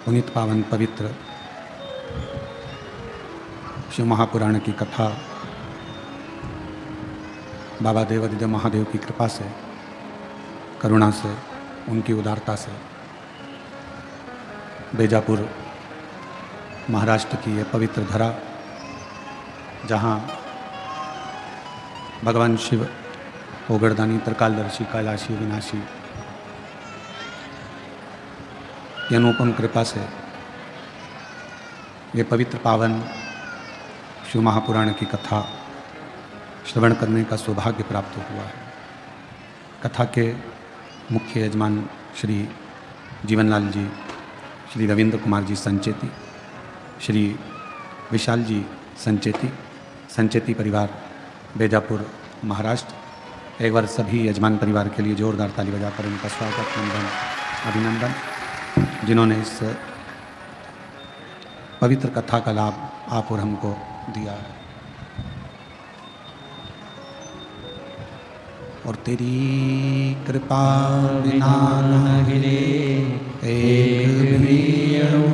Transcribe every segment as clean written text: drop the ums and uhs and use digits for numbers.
पुनीत पावन पवित्र शिव महापुराण की कथा बाबा देवादिदेव महादेव की कृपा से, करुणा से, उनकी उदारता से बेजापुर महाराष्ट्र की यह पवित्र धरा, जहाँ भगवान शिव ओगरदानी त्रिकालदर्शी कैलाशी विनाशी की अनुपम कृपा से ये पवित्र पावन शिव महापुराण की कथा श्रवण करने का सौभाग्य प्राप्त हुआ है। कथा के मुख्य यजमान श्री जीवनलाल जी, श्री रविंद्र कुमार जी संचेती, श्री विशाल जी संचेती परिवार बेजापुर महाराष्ट्र। एक बार सभी यजमान परिवार के लिए जोरदार ताली बजाकर उनका स्वागत, वंदन, अभिनंदन, जिन्होंने इस पवित्र कथा का लाभ आप और हमको दिया है। और तेरी कृपा बिना न हिले एक भी अणु,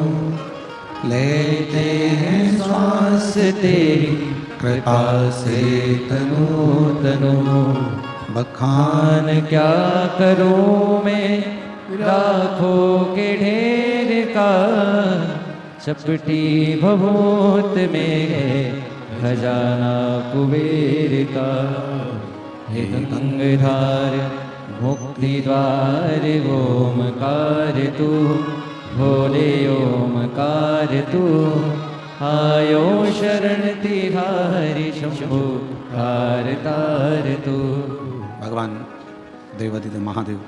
लेते हैं श्वास तेरी कृपा से तनु तनु। बखान क्या करूं मैं लाखों के ढेर का, चपटी भभूत में खजाना कुबेर का। हे गंगाधार मुक्ति द्वार ओमकार तू, भोले ओमकार तू। आयो शरण तिहारी शंभु तार तार तू। भगवान देवादिदेव महादेव,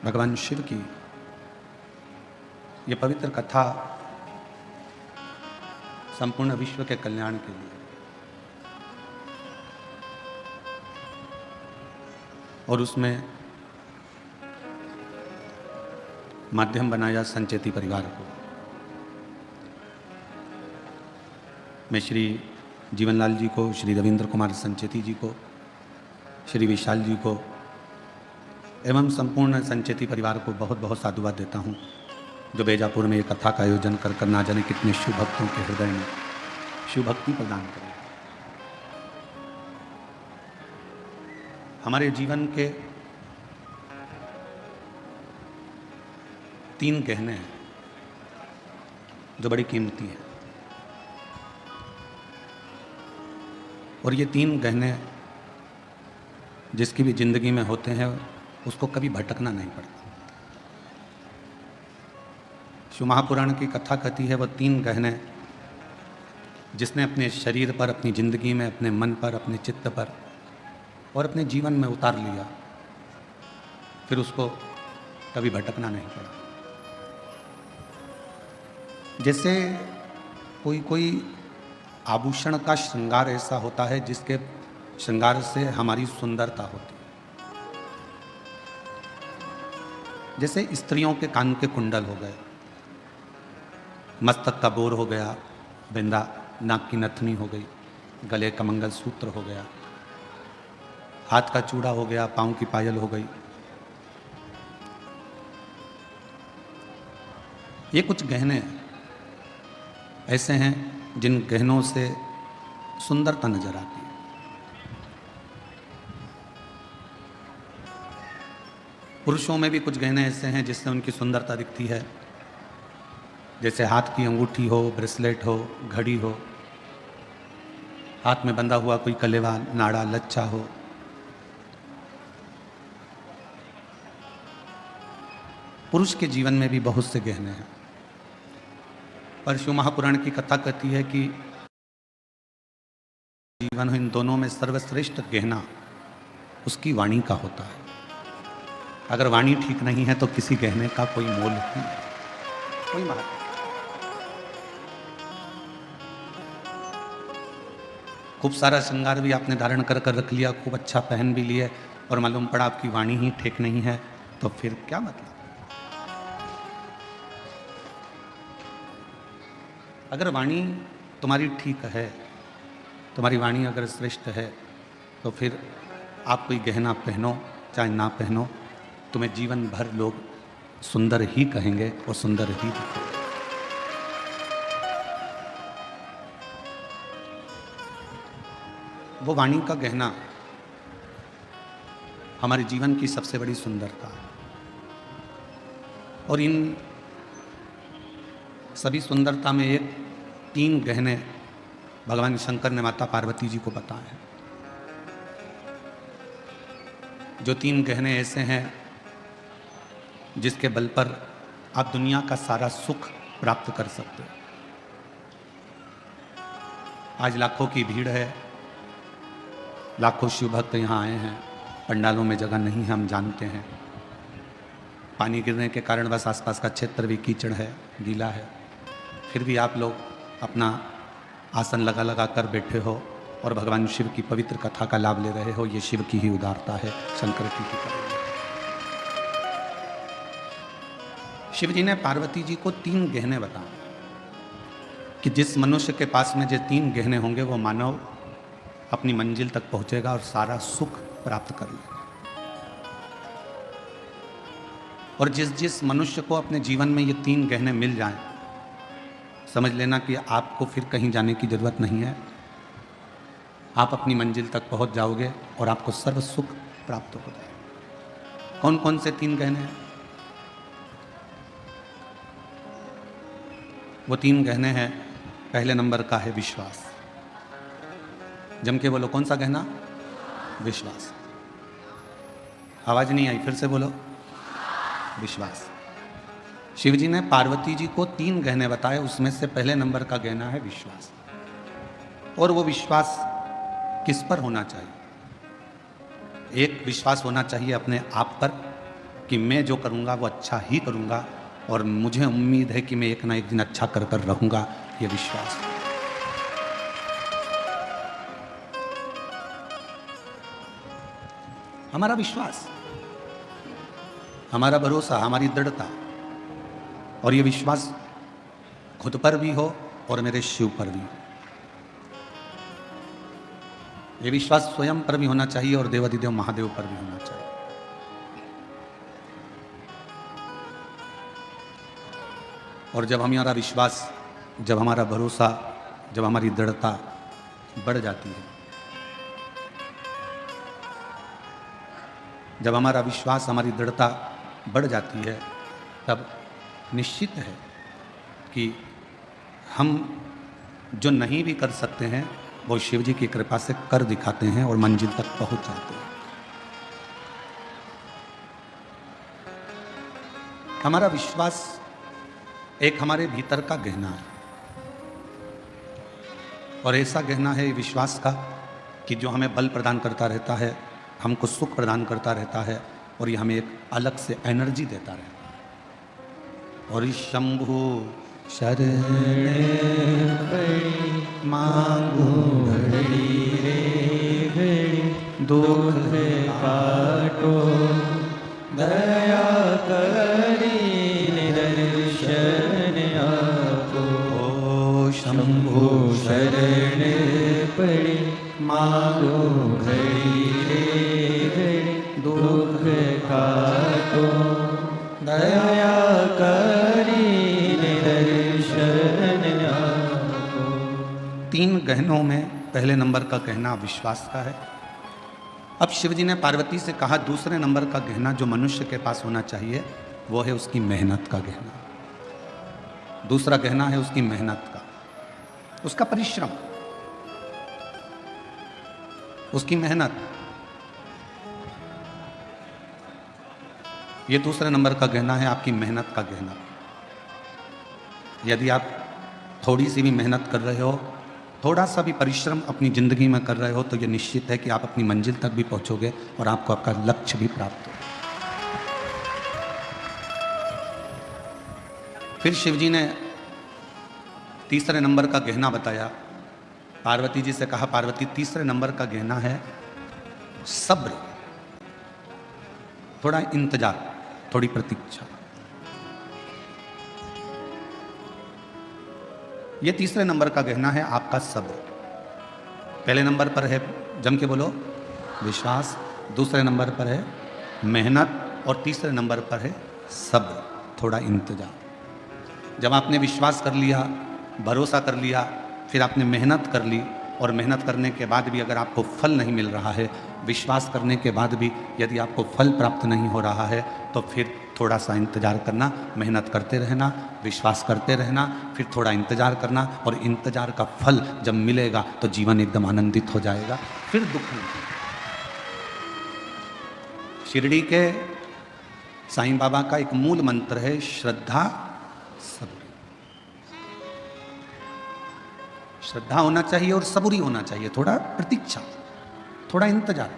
भगवान शिव की ये पवित्र कथा संपूर्ण विश्व के कल्याण के लिए और उसमें माध्यम बनाया संचेती परिवार को। मैं श्री जीवनलाल जी को, श्री रविंद्र कुमार संचेती जी को, श्री विशाल जी को एवं संपूर्ण संचेती परिवार को बहुत बहुत साधुवाद देता हूँ, जो बेजापुर में ये कथा का आयोजन कर ना जाने कितने शिव भक्तों के हृदय में शिव भक्ति प्रदान करें। हमारे जीवन के 3 गहने हैं जो बड़ी कीमती हैं, और ये 3 गहने जिसकी भी जिंदगी में होते हैं उसको कभी भटकना नहीं पड़ता। शिव महापुराण की कथा कहती है, वह 3 गहने जिसने अपने शरीर पर, अपनी जिंदगी में, अपने मन पर, अपने चित्त पर और अपने जीवन में उतार लिया, फिर उसको कभी भटकना नहीं पड़ा। जैसे कोई आभूषण का श्रृंगार ऐसा होता है जिसके श्रृंगार से हमारी सुंदरता होती है। जैसे स्त्रियों के कान के कुंडल हो गए, मस्तक का बोर हो गया, बिंदा, नाक की नथनी हो गई, गले का मंगलसूत्र हो गया, हाथ का चूड़ा हो गया, पांव की पायल हो गई। ये कुछ गहने ऐसे हैं जिन गहनों से सुंदरता नजर आती है। पुरुषों में भी कुछ गहने ऐसे हैं जिससे उनकी सुंदरता दिखती है, जैसे हाथ की अंगूठी हो, ब्रेसलेट हो, घड़ी हो, हाथ में बंधा हुआ कोई कलेवा, नाड़ा, लच्छा हो। पुरुष के जीवन में भी बहुत से गहने हैं, पर शिव महापुराण की कथा कहती है कि जीवन इन दोनों में सर्वश्रेष्ठ गहना उसकी वाणी का होता है। अगर वाणी ठीक नहीं है तो किसी गहने का कोई मोल नहीं, कोई महत्व। खूब सारा श्रृंगार भी आपने धारण कर रख लिया, खूब अच्छा पहन भी लिए, और मालूम पड़ा आपकी वाणी ही ठीक नहीं है, तो फिर क्या मतलब। अगर वाणी तुम्हारी ठीक है, तुम्हारी वाणी अगर श्रेष्ठ है, तो फिर आप कोई गहना पहनो चाहे ना पहनो, तुम्हें जीवन भर लोग सुंदर ही कहेंगे और सुंदर ही दिखेंगे। वो वाणी का गहना हमारे जीवन की सबसे बड़ी सुंदरता है। और इन सभी सुंदरता में एक 3 गहने भगवान शंकर ने माता पार्वती जी को बताए हैं। जो 3 गहने ऐसे हैं जिसके बल पर आप दुनिया का सारा सुख प्राप्त कर सकते हो। आज लाखों की भीड़ है, लाखों शिव भक्त यहाँ आए हैं, पंडालों में जगह नहीं है, हम जानते हैं। पानी गिरने के कारण बस आसपास का क्षेत्र भी कीचड़ है, गीला है, फिर भी आप लोग अपना आसन लगा लगा कर बैठे हो और भगवान शिव की पवित्र कथा का लाभ ले रहे हो। ये शिव की ही उदारता है, शंकर की ही करुणा। शिव जी ने पार्वती जी को 3 गहने बताए कि जिस मनुष्य के पास में जो 3 गहने होंगे वो मानव अपनी मंजिल तक पहुंचेगा और सारा सुख प्राप्त कर लेगा। और जिस मनुष्य को अपने जीवन में ये 3 गहने मिल जाएं, समझ लेना कि आपको फिर कहीं जाने की जरूरत नहीं है। आप अपनी मंजिल तक पहुंच जाओगे और आपको सर्व सुख प्राप्त हो जाएगा। कौन कौन से 3 गहने हैं? वो 3 गहने हैं, पहले नंबर का है विश्वास। जम के बोलो, कौन सा गहना? विश्वास। आवाज नहीं आई, फिर से बोलो, विश्वास। शिव जी ने पार्वती जी को 3 गहने बताए, उसमें से पहले नंबर का गहना है विश्वास। और वो विश्वास किस पर होना चाहिए? एक विश्वास होना चाहिए अपने आप पर कि मैं जो करूंगा वो अच्छा ही करूंगा और मुझे उम्मीद है कि मैं एक ना एक दिन अच्छा कर कर रहूंगा। ये विश्वास। हमारा विश्वास, हमारा भरोसा, हमारी दृढ़ता, और ये विश्वास खुद पर भी हो और मेरे शिव पर भी हो। ये विश्वास स्वयं पर भी होना चाहिए और देवाधिदेव महादेव पर भी होना चाहिए। और जब हमारा विश्वास, जब हमारा भरोसा, जब हमारी दृढ़ता बढ़ जाती है, जब हमारा विश्वास, हमारी दृढ़ता बढ़ जाती है, तब निश्चित है कि हम जो नहीं भी कर सकते हैं वो शिव जी की कृपा से कर दिखाते हैं और मंजिल तक पहुंच जाते हैं। हमारा विश्वास एक हमारे भीतर का गहना है, और ऐसा गहना है विश्वास का कि जो हमें बल प्रदान करता रहता है, हमको सुख प्रदान करता रहता है, और ये हमें एक अलग से एनर्जी देता रहता है। और शंभु शरण मांगू घड़ी रे घड़ी, दुख काटो दया करी निदर्शन आपो। ओ शंभु शरण पड़ी मांगो घड़ी रे घड़ी, दुख काटो दया करी निदर्शन आपो। 3 गहनों में पहले नंबर का गहना विश्वास का है। अब शिव जी ने पार्वती से कहा दूसरे नंबर का गहना जो मनुष्य के पास होना चाहिए वो है उसकी मेहनत का गहना। दूसरा गहना है उसकी मेहनत का, उसका परिश्रम, उसकी मेहनत। ये दूसरे नंबर का गहना है, आपकी मेहनत का गहना। यदि आप थोड़ी सी भी मेहनत कर रहे हो, थोड़ा सा भी परिश्रम अपनी ज़िंदगी में कर रहे हो, तो ये निश्चित है कि आप अपनी मंजिल तक भी पहुंचोगे और आपको आपका लक्ष्य भी प्राप्त होगा। फिर शिव जी ने तीसरे नंबर का गहना बताया। पार्वती जी से कहा, पार्वती तीसरे नंबर का गहना है सब्र, थोड़ा इंतजार, थोड़ी प्रतीक्षा। ये तीसरे नंबर का गहना है आपका सब्र। पहले नंबर पर है, जम के बोलो, विश्वास। दूसरे नंबर पर है मेहनत और तीसरे नंबर पर है सब्र। थोड़ा इंतजार। जब आपने विश्वास कर लिया, भरोसा कर लिया, फिर आपने मेहनत कर ली, और मेहनत करने के बाद भी अगर आपको फल नहीं मिल रहा है, विश्वास करने के बाद भी यदि आपको फल प्राप्त नहीं हो रहा है, तो फिर थोड़ा सा इंतजार करना, मेहनत करते रहना, विश्वास करते रहना, फिर थोड़ा इंतजार करना, और इंतजार का फल जब मिलेगा तो जीवन एकदम आनंदित हो जाएगा, फिर दुख नहीं। शिरडी के साईं बाबा का एक मूल मंत्र है, श्रद्धा सब्र। श्रद्धा होना चाहिए और सबूरी होना चाहिए, थोड़ा प्रतीक्षा, थोड़ा इंतजार।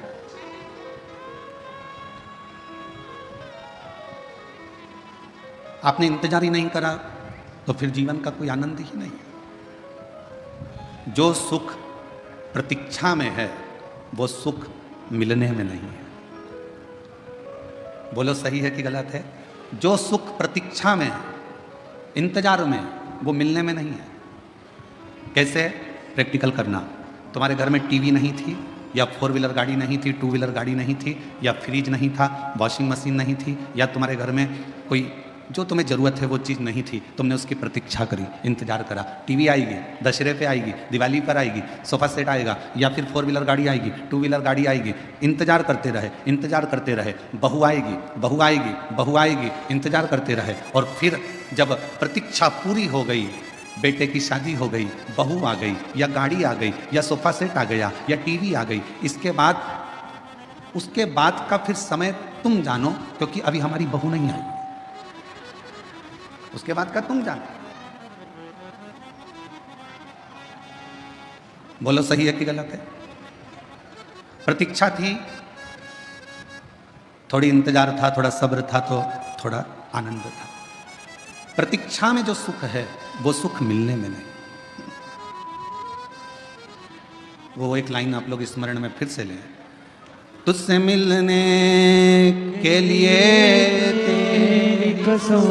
आपने इंतजार ही नहीं करा तो फिर जीवन का कोई आनंद ही नहीं है। जो सुख प्रतीक्षा में है वो सुख मिलने में नहीं है। बोलो सही है कि गलत है? जो सुख प्रतीक्षा में है, इंतजार में, वो मिलने में नहीं है। कैसे? प्रैक्टिकल करना। तुम्हारे घर में टीवी नहीं थी, या 4 व्हीलर गाड़ी नहीं थी, 2 व्हीलर गाड़ी नहीं थी, या फ्रिज नहीं था, वॉशिंग मशीन नहीं थी, या तुम्हारे घर में कोई जो तुम्हें ज़रूरत है वो चीज़ नहीं थी, तुमने उसकी प्रतीक्षा करी, इंतजार करा। टीवी आएगी, दशहरे पे आएगी, दिवाली पर आएगी, सोफा सेट आएगा, या फिर 4 व्हीलर गाड़ी आएगी, 2 व्हीलर गाड़ी आएगी, इंतजार करते रहे, इंतजार करते रहे। बहू आएगी, बहू आएगी, बहू आएगी, इंतजार करते रहे। और फिर जब प्रतीक्षा पूरी हो गई, बेटे की शादी हो गई, बहू आ गई, या गाड़ी आ गई, या सोफा सेट आ गया, या टीवी आ गई, उसके बाद का फिर समय तुम जानो, क्योंकि अभी हमारी बहू नहीं आई। उसके बाद का तुम जानो। बोलो सही है कि गलत है? प्रतीक्षा थी, थोड़ी इंतजार था, थोड़ा सब्र था, तो थोड़ा आनंद था। प्रतीक्षा में जो सुख है वो सुख मिलने में नहीं। वो एक लाइन आप लोग स्मरण में फिर से लें। तुझसे मिलने के लिए तेरी कसम,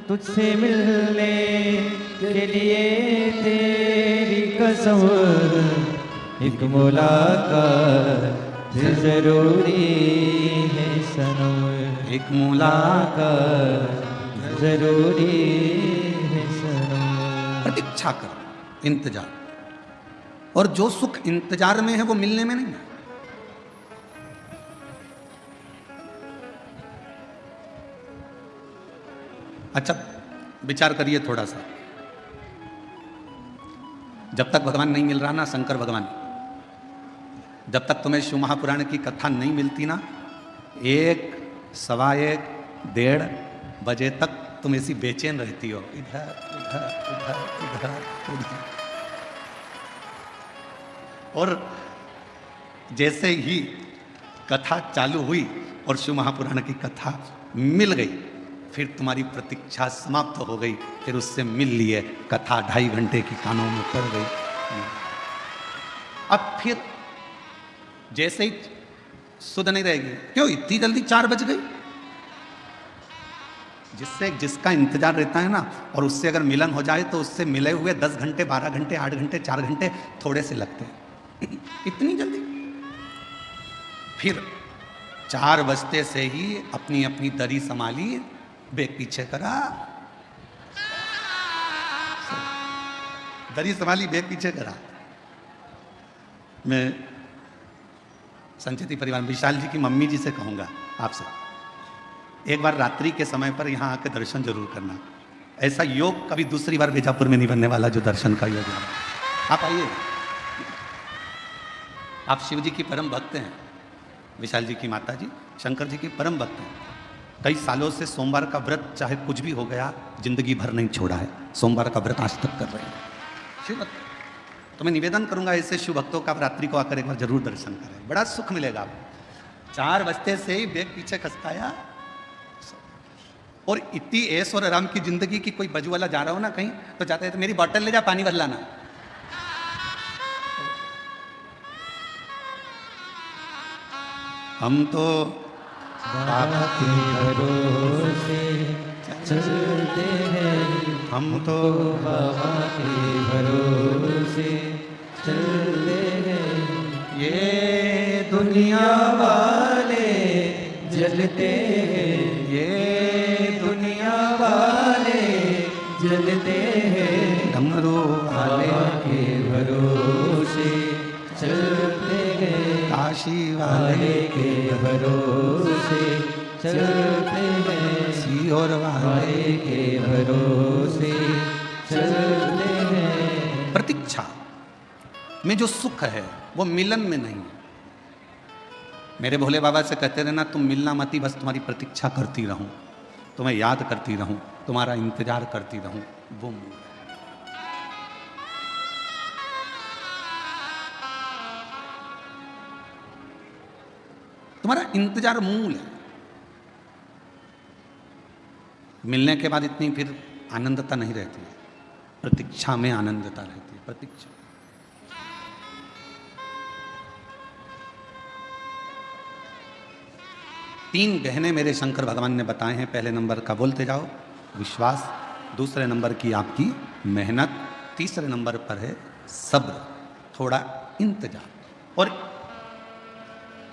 तुझसे मिलने के लिए तेरी कसम, एक मुलाकात जरूरी है सनम, एक मुलाकात जरूरी है सनम। प्रतीक्षा कर, इंतजार। और जो सुख इंतजार में है वो मिलने में नहीं है। अच्छा विचार करिए थोड़ा सा। जब तक भगवान नहीं मिल रहा ना, शंकर भगवान, जब तक तुम्हें शिव महापुराण की कथा नहीं मिलती ना, 1, सवा 1, 1:30 बजे तक तुम ऐसी बेचैन रहती हो, इधर उधर उधर इधर उधर। और जैसे ही कथा चालू हुई और शिव महापुराण की कथा मिल गई, फिर तुम्हारी प्रतीक्षा समाप्त हो गई, फिर उससे मिल लिए, कथा 2.5 घंटे की कानों में पड़ गई। अब फिर जैसे ही सुध नहीं रहेगी, क्यों इतनी जल्दी 4 बज गई? जिसका इंतजार रहता है ना, और उससे अगर मिलन हो जाए तो उससे मिले हुए 10 घंटे, 12 घंटे, 8 घंटे, 4 घंटे थोड़े से लगते हैं। इतनी जल्दी? फिर 4 बजते से ही अपनी अपनी दरी संभाली, बैग पीछे करा, दरी संभाली, बैग पीछे करा। मैं संचिति परिवार विशाल जी की मम्मी जी से कहूँगा आपसे, एक बार रात्रि के समय पर यहाँ आकर दर्शन जरूर करना। ऐसा योग कभी दूसरी बार बीजापुर में नहीं बनने वाला जो दर्शन का योग है। आप आइए। आप शिव जी की परम भक्त हैं, विशाल जी की माता जी शंकर जी की परम भक्त हैं। कई सालों से सोमवार का व्रत, चाहे कुछ भी हो गया, जिंदगी भर नहीं छोड़ा है। सोमवार का व्रत आज तक कर रहे हैं। शिव भक्त, तो मैं निवेदन करूंगा ऐसे शिव भक्तों का, आप रात्रि को आकर एक बार जरूर दर्शन करें, बड़ा सुख मिलेगा आपको। 4 बजते से ही बैग पीछे खसकाया, और इतनी ऐश और आराम की जिंदगी की, कोई बजू वाला जा रहा हो ना कहीं, तो जाते हैं तो मेरी बोतल ले जा, पानी भर लाना। हम तो बाबा के भरोसे चलते हैं, हम तो बाबा के भरोसे चलते हैं। ये दुनिया वाले जलते हैं, ये चलते हैं डमरू वाले बाबा के भरोसे चलते हैं काशी वाले वाले के भरोसे चलते हैं सीहोर वाले वाले के भरोसे चलते हैं। प्रतीक्षा में जो सुख है वो मिलन में नहीं है। मेरे भोले बाबा से कहते रहना तुम मिलना मती, बस तुम्हारी प्रतीक्षा करती रहूं, तुम्हें याद करती रहूं, तुम्हारा इंतजार करती रहूं, वो मूल है। तुम्हारा इंतजार मूल है। मिलने के बाद इतनी फिर आनंदता नहीं रहती है, प्रतीक्षा में आनंदता रहती है। प्रतीक्षा तीन गहने मेरे शंकर भगवान ने बताए हैं। पहले नंबर का बोलते जाओ विश्वास, दूसरे नंबर की आपकी मेहनत, तीसरे नंबर पर है सब्र, थोड़ा इंतजार। और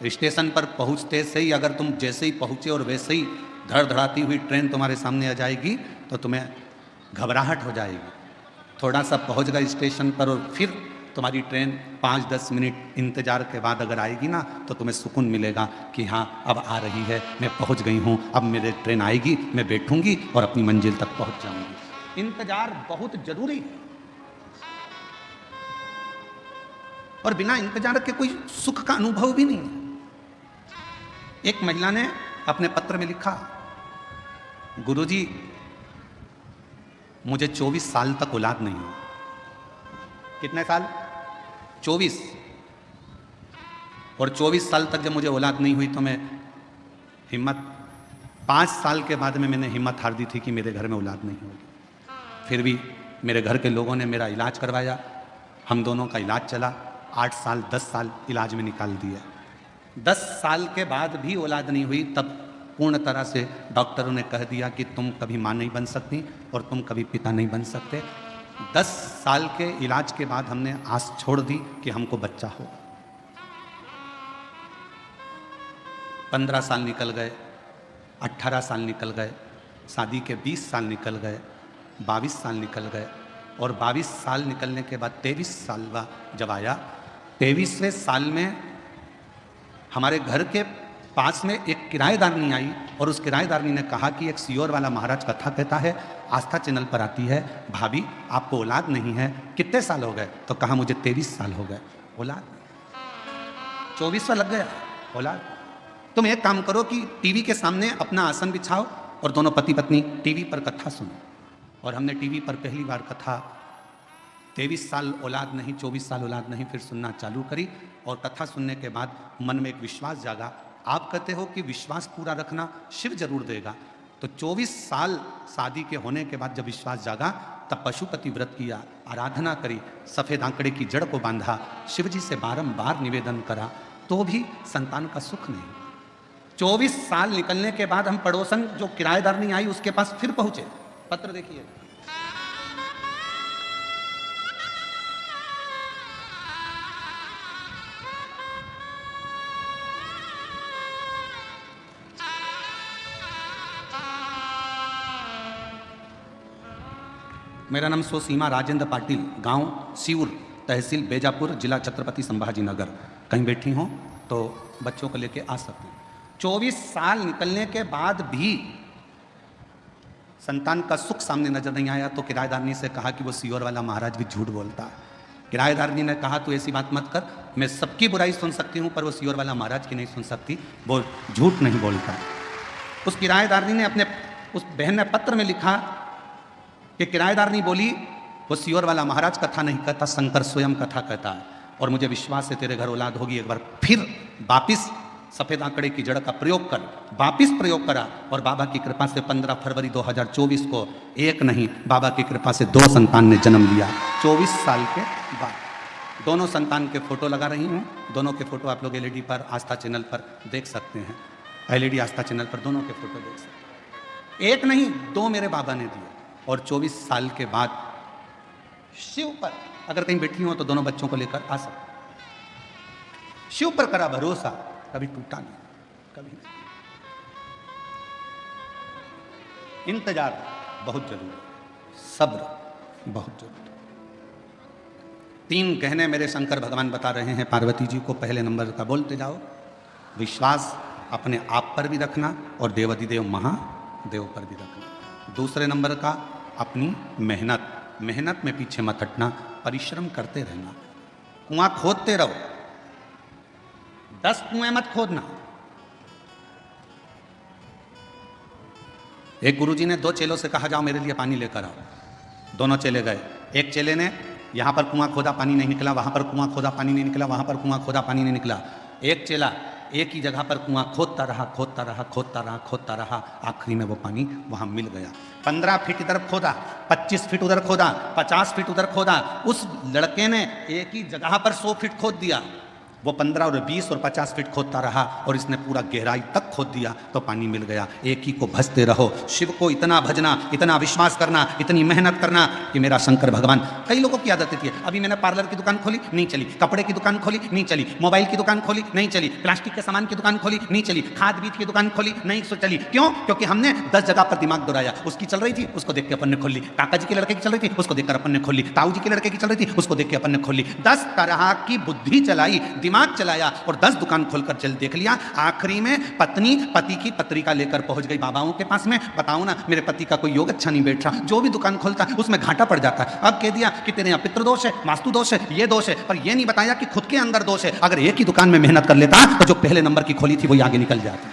स्टेशन पर पहुंचते से ही अगर तुम जैसे ही पहुंचे और वैसे ही धड़धड़ाती हुई ट्रेन तुम्हारे सामने आ जाएगी तो तुम्हें घबराहट हो जाएगी। थोड़ा सा पहुंच गए स्टेशन पर और फिर तुम्हारी ट्रेन 5-10 मिनट इंतजार के बाद अगर आएगी ना तो तुम्हें सुकून मिलेगा कि हाँ अब आ रही है, मैं पहुंच गई हूँ, अब मेरे ट्रेन आएगी, मैं बैठूंगी और अपनी मंजिल तक पहुंच जाऊंगी। इंतजार बहुत जरूरी है और बिना इंतजार के कोई सुख का अनुभव भी नहीं है। एक महिला ने अपने पत्र में लिखा, गुरुजी मुझे 24 साल तक औलाद नहीं हुई। कितने साल? 24। और 24 साल तक जब मुझे औलाद नहीं हुई तो मैं हिम्मत 5 साल के बाद में मैंने हिम्मत हार दी थी कि मेरे घर में औलाद नहीं होगी। फिर भी मेरे घर के लोगों ने मेरा इलाज करवाया, हम दोनों का इलाज चला, 8 साल 10 साल इलाज में निकाल दिया। 10 साल के बाद भी औलाद नहीं हुई, तब पूर्ण तरह से डॉक्टरों ने कह दिया कि तुम कभी माँ नहीं बन सकती और तुम कभी पिता नहीं बन सकते। 10 साल के इलाज के बाद हमने आस छोड़ दी कि हमको बच्चा हो। 15 साल निकल गए, 18 साल निकल गए, शादी के 20 साल निकल गए, 22 साल निकल गए और 22 साल निकलने के बाद 23 साल जब आया, 23वें साल में हमारे घर के पास में एक किराएदारनी आई और उस किराएदारनी ने कहा कि एक सीहोर वाला महाराज कथा कहता है, आस्था चैनल पर आती है, भाभी आपको औलाद नहीं है, कितने साल हो गए? तो कहा मुझे 23 साल हो गए, औलाद 24वां लग गया औलाद। तुम एक काम करो कि टीवी के सामने अपना आसन बिछाओ और दोनों पति पत्नी टीवी पर कथा सुनो। और हमने टीवी पर पहली बार कथा 23 साल औलाद नहीं, 24 साल औलाद नहीं, फिर सुनना चालू करी और कथा सुनने के बाद मन में एक विश्वास जागा। आप कहते हो कि विश्वास पूरा रखना शिव जरूर देगा, तो 24 साल शादी के होने के बाद जब विश्वास जागा तब पशुपति व्रत किया, आराधना करी, सफ़ेद आंकड़े की जड़ को बांधा, शिव जी से बारंबार निवेदन करा, तो भी संतान का सुख नहीं। 24 साल निकलने के बाद हम पड़ोसन जो किराएदारनी आई उसके पास फिर पहुंचे। पत्र देखिए, मेरा नाम सोसीमा राजेंद्र पाटिल, गांव सीउर, तहसील बेजापुर, जिला छत्रपति संभाजी नगर। कहीं बैठी हों तो बच्चों को लेके आ सकती हूँ। 24 साल निकलने के बाद भी संतान का सुख सामने नजर नहीं आया तो किराएदारनी से कहा कि वो सीहोर वाला महाराज भी झूठ बोलता है। किराएदारनी ने कहा तू ऐसी बात मत कर, मैं सबकी बुराई सुन सकती हूँ पर वो सीहोर वाला महाराज की नहीं सुन सकती, वो झूठ नहीं बोलता। उस किराएदारनी ने अपने उस बहन ने पत्र में लिखा कि किराएदारनी बोली वो सीहोर वाला महाराज कथा नहीं कहता, शंकर स्वयं कथा कहता है और मुझे विश्वास है तेरे घर औलाद होगी। एक बार फिर वापिस सफ़ेद आंकड़े की जड़ का प्रयोग कर, वापिस प्रयोग करा और बाबा की कृपा से 15 फरवरी 2024 को एक नहीं, बाबा की कृपा से 2 संतान ने जन्म लिया 24 साल के बाद। दोनों संतान के फोटो लगा रही हूँ, दोनों के फोटो आप लोग एलईडी पर आस्था चैनल पर देख सकते हैं। एलईडी आस्था चैनल पर दोनों के फोटो देख सकते हैं। एक नहीं 2 मेरे बाबा ने दिए और 24 साल के बाद शिव पर अगर कहीं बैठी हो तो दोनों बच्चों को लेकर आ सकते। शिव पर करा भरोसा, कभी टूटा नहीं, कभी नहीं। इंतजार बहुत जरूरी है। सब्र बहुत जरूरी। 3 गहने मेरे शंकर भगवान बता रहे हैं पार्वती जी को। पहले नंबर का बोलते जाओ, विश्वास अपने आप पर भी रखना और देवाधिदेव महादेव पर भी रखना। दूसरे नंबर का अपनी मेहनत, मेहनत में पीछे मत हटना, परिश्रम करते रहना। कुआं खोदते रहो, 10 कुएं मत खोदना। एक गुरुजी ने 2 चेलों से कहा जाओ मेरे लिए पानी लेकर आओ। दोनों चेले गए। एक चेले ने यहां पर कुआं खोदा, पानी नहीं निकला, वहां पर कुआं खोदा, पानी नहीं निकला, वहां पर कुआं खोदा, पानी नहीं निकला। एक चेला एक ही जगह पर कुआं खोदता रहा, खोदता रहा, खोदता रहा, खोदता रहा, आखिरी में वो पानी वहां मिल गया। 15 फीट इधर खोदा, 25 फीट उधर खोदा, 50 फीट उधर खोदा। उस लड़के ने एक ही जगह पर 100 फीट खोद दिया। वो 15 और 20 और 50 फीट खोदता रहा और इसने पूरा गहराई तक खोद दिया तो पानी मिल गया। एक ही को भजते रहो, शिव को इतना भजना, इतना विश्वास करना, इतनी मेहनत करना कि मेरा शंकर भगवान। कई लोगों की आदत होती है, अभी मैंने पार्लर की दुकान खोली, नहीं चली, कपड़े की दुकान खोली, नहीं चली, मोबाइल की दुकान खोली, नहीं चली, प्लास्टिक के सामान की दुकान खोली, नहीं चली, खाद बीज की दुकान खोली, नहीं चली। क्यों? क्योंकि हमने 10 जगह पर दिमाग दौड़ाया। उसकी चल रही थी, उसको देख के अपन ने खोल ली। काका जी के लड़के की चल रही थी, उसको देखकर अपन ने खोल ली। ताऊ जी के लड़के की चल रही थी, उसको देख के अपन ने खोल ली। 10 तरह की बुद्धि चलाई, दिमाग चलाया और 10 दुकान खोलकर चल देख लिया। आखिरी में पत्नी पति की पत्रिका लेकर पहुंच गई बाबाओं के पास में। बताओ ना, मेरे पति का कोई योग अच्छा नहीं बैठ रहा। जो भी दुकान खोलता है उसमें घाटा पड़ जाता है। अब कह दिया कि तेरे यहाँ पितृदोष है, वास्तु दोष है, ये दोष है, पर ये नहीं बताया कि खुद के अंदर दोष है। अगर एक ही दुकान में मेहनत कर लेता तो जो पहले नंबर की खोली थी वही आगे निकल जाती।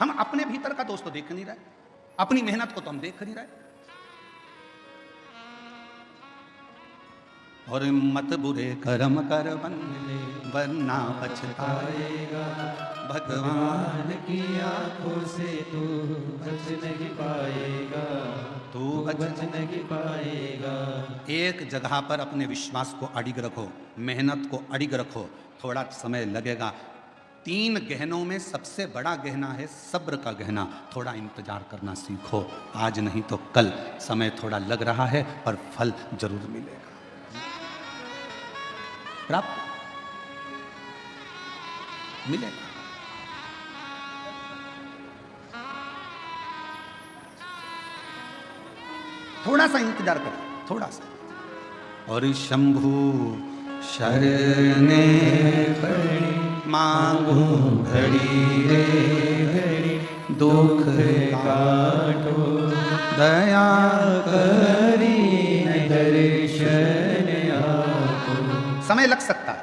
हम अपने भीतर का दोष तो देख नहीं रहे, अपनी मेहनत को तो हम देख नहीं रहे। और मत बुरे कर्म कर बंदे वरना पछताएगा, भगवान की आंखों से तू बच नहीं पाएगा, तू बच नहीं पाएगा। एक जगह पर अपने विश्वास को अडिग रखो, मेहनत को अडिग रखो, थोड़ा समय लगेगा। 3 गहनों में सबसे बड़ा गहना है सब्र का गहना। थोड़ा इंतजार करना सीखो, आज नहीं तो कल। समय थोड़ा लग रहा है पर फल जरूर मिलेगा, प्राप्त मिलेगा। थोड़ा सा इंतजार करो, थोड़ा सा। और शंभु शरणे पड़ी मांगू घड़ी रे घड़ी, दुख काटो दया करी दर्शन आपो। समय लग सकता है।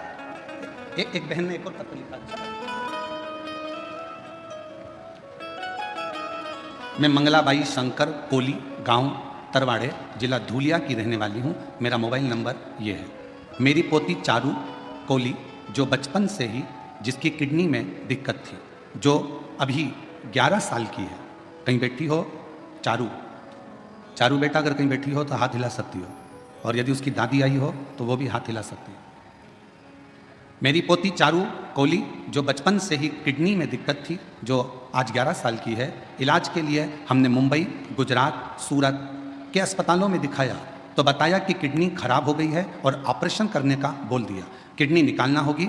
एक बहन ने एक और पत्र लिखा। मैं मंगलाबाई शंकर कोली, गांव तरवाड़े, जिला धूलिया की रहने वाली हूं। मेरा मोबाइल नंबर ये है। मेरी पोती चारू कोली, जो बचपन से ही जिसकी किडनी में दिक्कत थी, जो अभी 11 साल की है। कहीं बैठी हो चारू, चारू बेटा अगर कहीं बैठी हो तो हाथ हिला सकती हो, और यदि उसकी दादी आई हो तो वो भी हाथ हिला सकती है। मेरी पोती चारू कोली, जो बचपन से ही किडनी में दिक्कत थी, जो आज 11 साल की है। इलाज के लिए हमने मुंबई, गुजरात, सूरत के अस्पतालों में दिखाया तो बताया कि किडनी खराब हो गई है और ऑपरेशन करने का बोल दिया। किडनी निकालना होगी।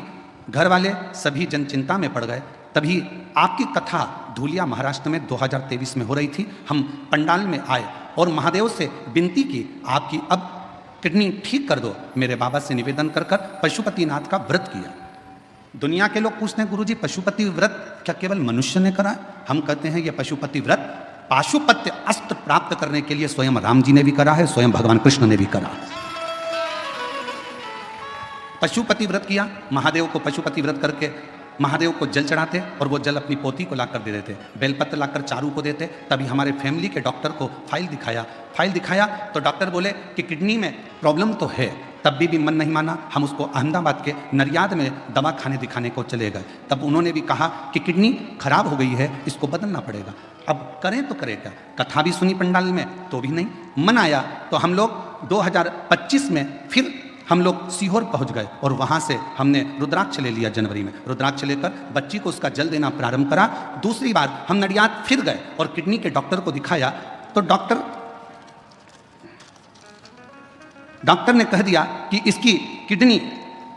घर वाले सभी जन चिंता में पड़ गए। तभी आपकी कथा धूलिया महाराष्ट्र में 2023 में हो रही थी। हम पंडाल में आए और महादेव से विनती की, आपकी अब किडनी ठीक कर दो। मेरे बाबा से निवेदन कर कर पशुपतिनाथ का व्रत किया। दुनिया के लोग पूछते हैं, गुरुजी पशुपति व्रत क्या केवल मनुष्य ने करा? हम कहते हैं यह पशुपति व्रत पाशुपत्य अस्त्र प्राप्त करने के लिए स्वयं राम जी ने भी करा है, स्वयं भगवान कृष्ण ने भी करा। पशुपति व्रत किया। महादेव को पशुपति व्रत करके महादेव को जल चढ़ाते और वो जल अपनी पोती को लाकर दे देते, बेलपत्र लाकर चारू को देते। तभी हमारे फैमिली के डॉक्टर को फाइल दिखाया तो डॉक्टर बोले कि किडनी में प्रॉब्लम तो है। तब भी मन नहीं माना। हम उसको अहमदाबाद के नरियाद में दवा खाने दिखाने को चले गए। तब उन्होंने भी कहा कि किडनी खराब हो गई है, इसको बदलना पड़ेगा। अब करें तो करें क्या? कथा भी सुनी पंडाल में तो भी नहीं मन आया। तो हम लोग 2025 में फिर हम लोग सीहोर पहुंच गए और वहां से हमने रुद्राक्ष ले लिया। जनवरी में रुद्राक्ष लेकर बच्ची को उसका जल देना प्रारंभ करा। दूसरी बार हम नडियाद फिर गए और किडनी के डॉक्टर को दिखाया तो डॉक्टर ने कह दिया कि इसकी किडनी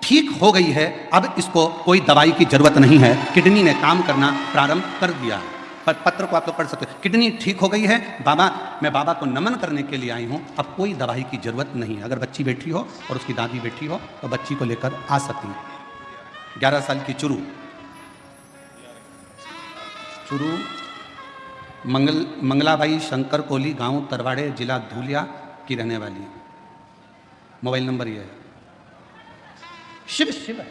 ठीक हो गई है, अब इसको कोई दवाई की जरूरत नहीं है, किडनी ने काम करना प्रारंभ कर दिया। पत्र को आप लोग पढ़ सकते हो। किडनी ठीक हो गई है बाबा, मैं बाबा को नमन करने के लिए आई हूँ, अब कोई दवाई की जरूरत नहीं है। अगर बच्ची बैठी हो और उसकी दादी बैठी हो तो बच्ची को लेकर आ सकती है। 11 साल की चुरू मंगलाबाई शंकर कोली, गांव तरवाड़े, जिला धूलिया की रहने वाली। मोबाइल नंबर ये है। शिव शिव है,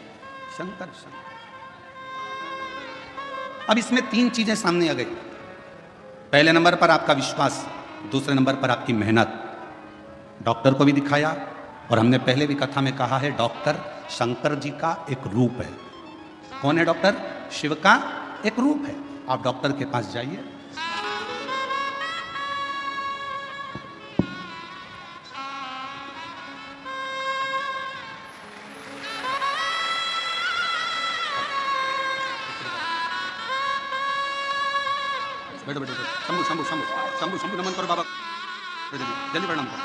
शंकर शंकर। अब इसमें 3 चीजें सामने आ गई। पहले नंबर पर आपका विश्वास, दूसरे नंबर पर आपकी मेहनत। डॉक्टर को भी दिखाया और हमने पहले भी कथा में कहा है, डॉक्टर शंकर जी का एक रूप है। कौन है डॉक्टर? शिव का एक रूप है। आप डॉक्टर के पास जाइए, बैठो बैठो शंभू शंभू शंभू शंभू शंभू नमन करो बाबा, जल्दी प्रणाम करो।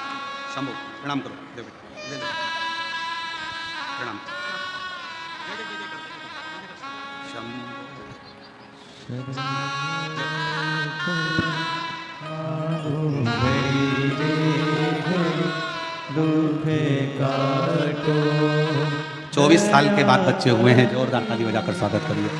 शंभू प्रणाम करो, दे बेटा प्रणाम। शंभू 24 साल के बाद बच्चे हुए हैं, जोरदार ताली बजाकर स्वागत करिए।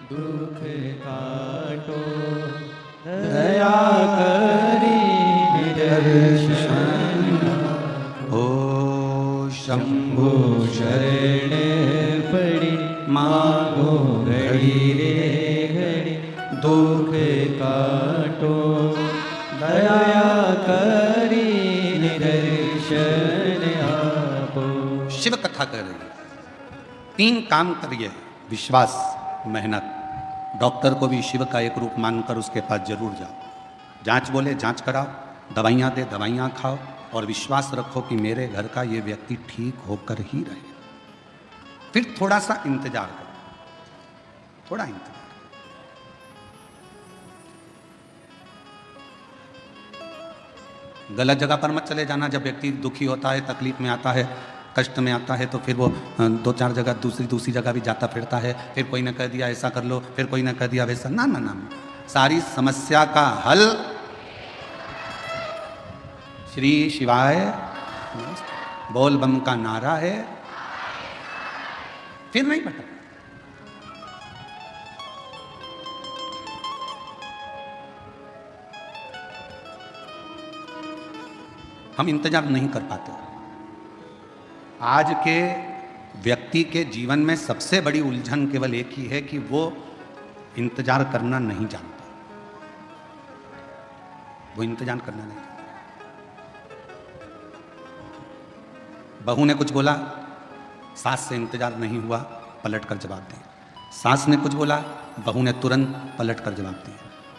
दुख काटो दया करी निदर्शन हो। शंभु शरण पड़ी मांगो घड़ी रे घड़ी, दुख काटो दया करी निदर्शन आपो। शिव कथा कर रही है। 3 काम करिए, विश्वास, मेहनत। डॉक्टर को भी शिव का एक रूप मानकर उसके पास जरूर जाओ। जांच बोले जांच कराओ, दवाइयाँ दे दवाइयाँ खाओ, और विश्वास रखो कि मेरे घर का ये व्यक्ति ठीक होकर ही रहे। फिर थोड़ा सा इंतजार करो, थोड़ा इंतजार। गलत जगह पर मत चले जाना। जब व्यक्ति दुखी होता है, तकलीफ में आता है, कष्ट में आता है, तो फिर वो 2-4 जगह दूसरी जगह भी जाता फिरता है। फिर कोई ने कह दिया ऐसा कर लो, फिर कोई ने कह दिया वैसा। ना ना ना, सारी समस्या का हल श्री शिवाय बोल बम का नारा है। फिर नहीं पता। हम इंतजार नहीं कर पाते। आज के व्यक्ति के जीवन में सबसे बड़ी उलझन केवल एक ही है कि वो इंतजार करना नहीं जानता। वो इंतजार करना नहीं जानता। बहू ने कुछ बोला, सास से इंतजार नहीं हुआ, पलट कर जवाब दिया। सास ने कुछ बोला, बहू ने तुरंत पलट कर जवाब दिया।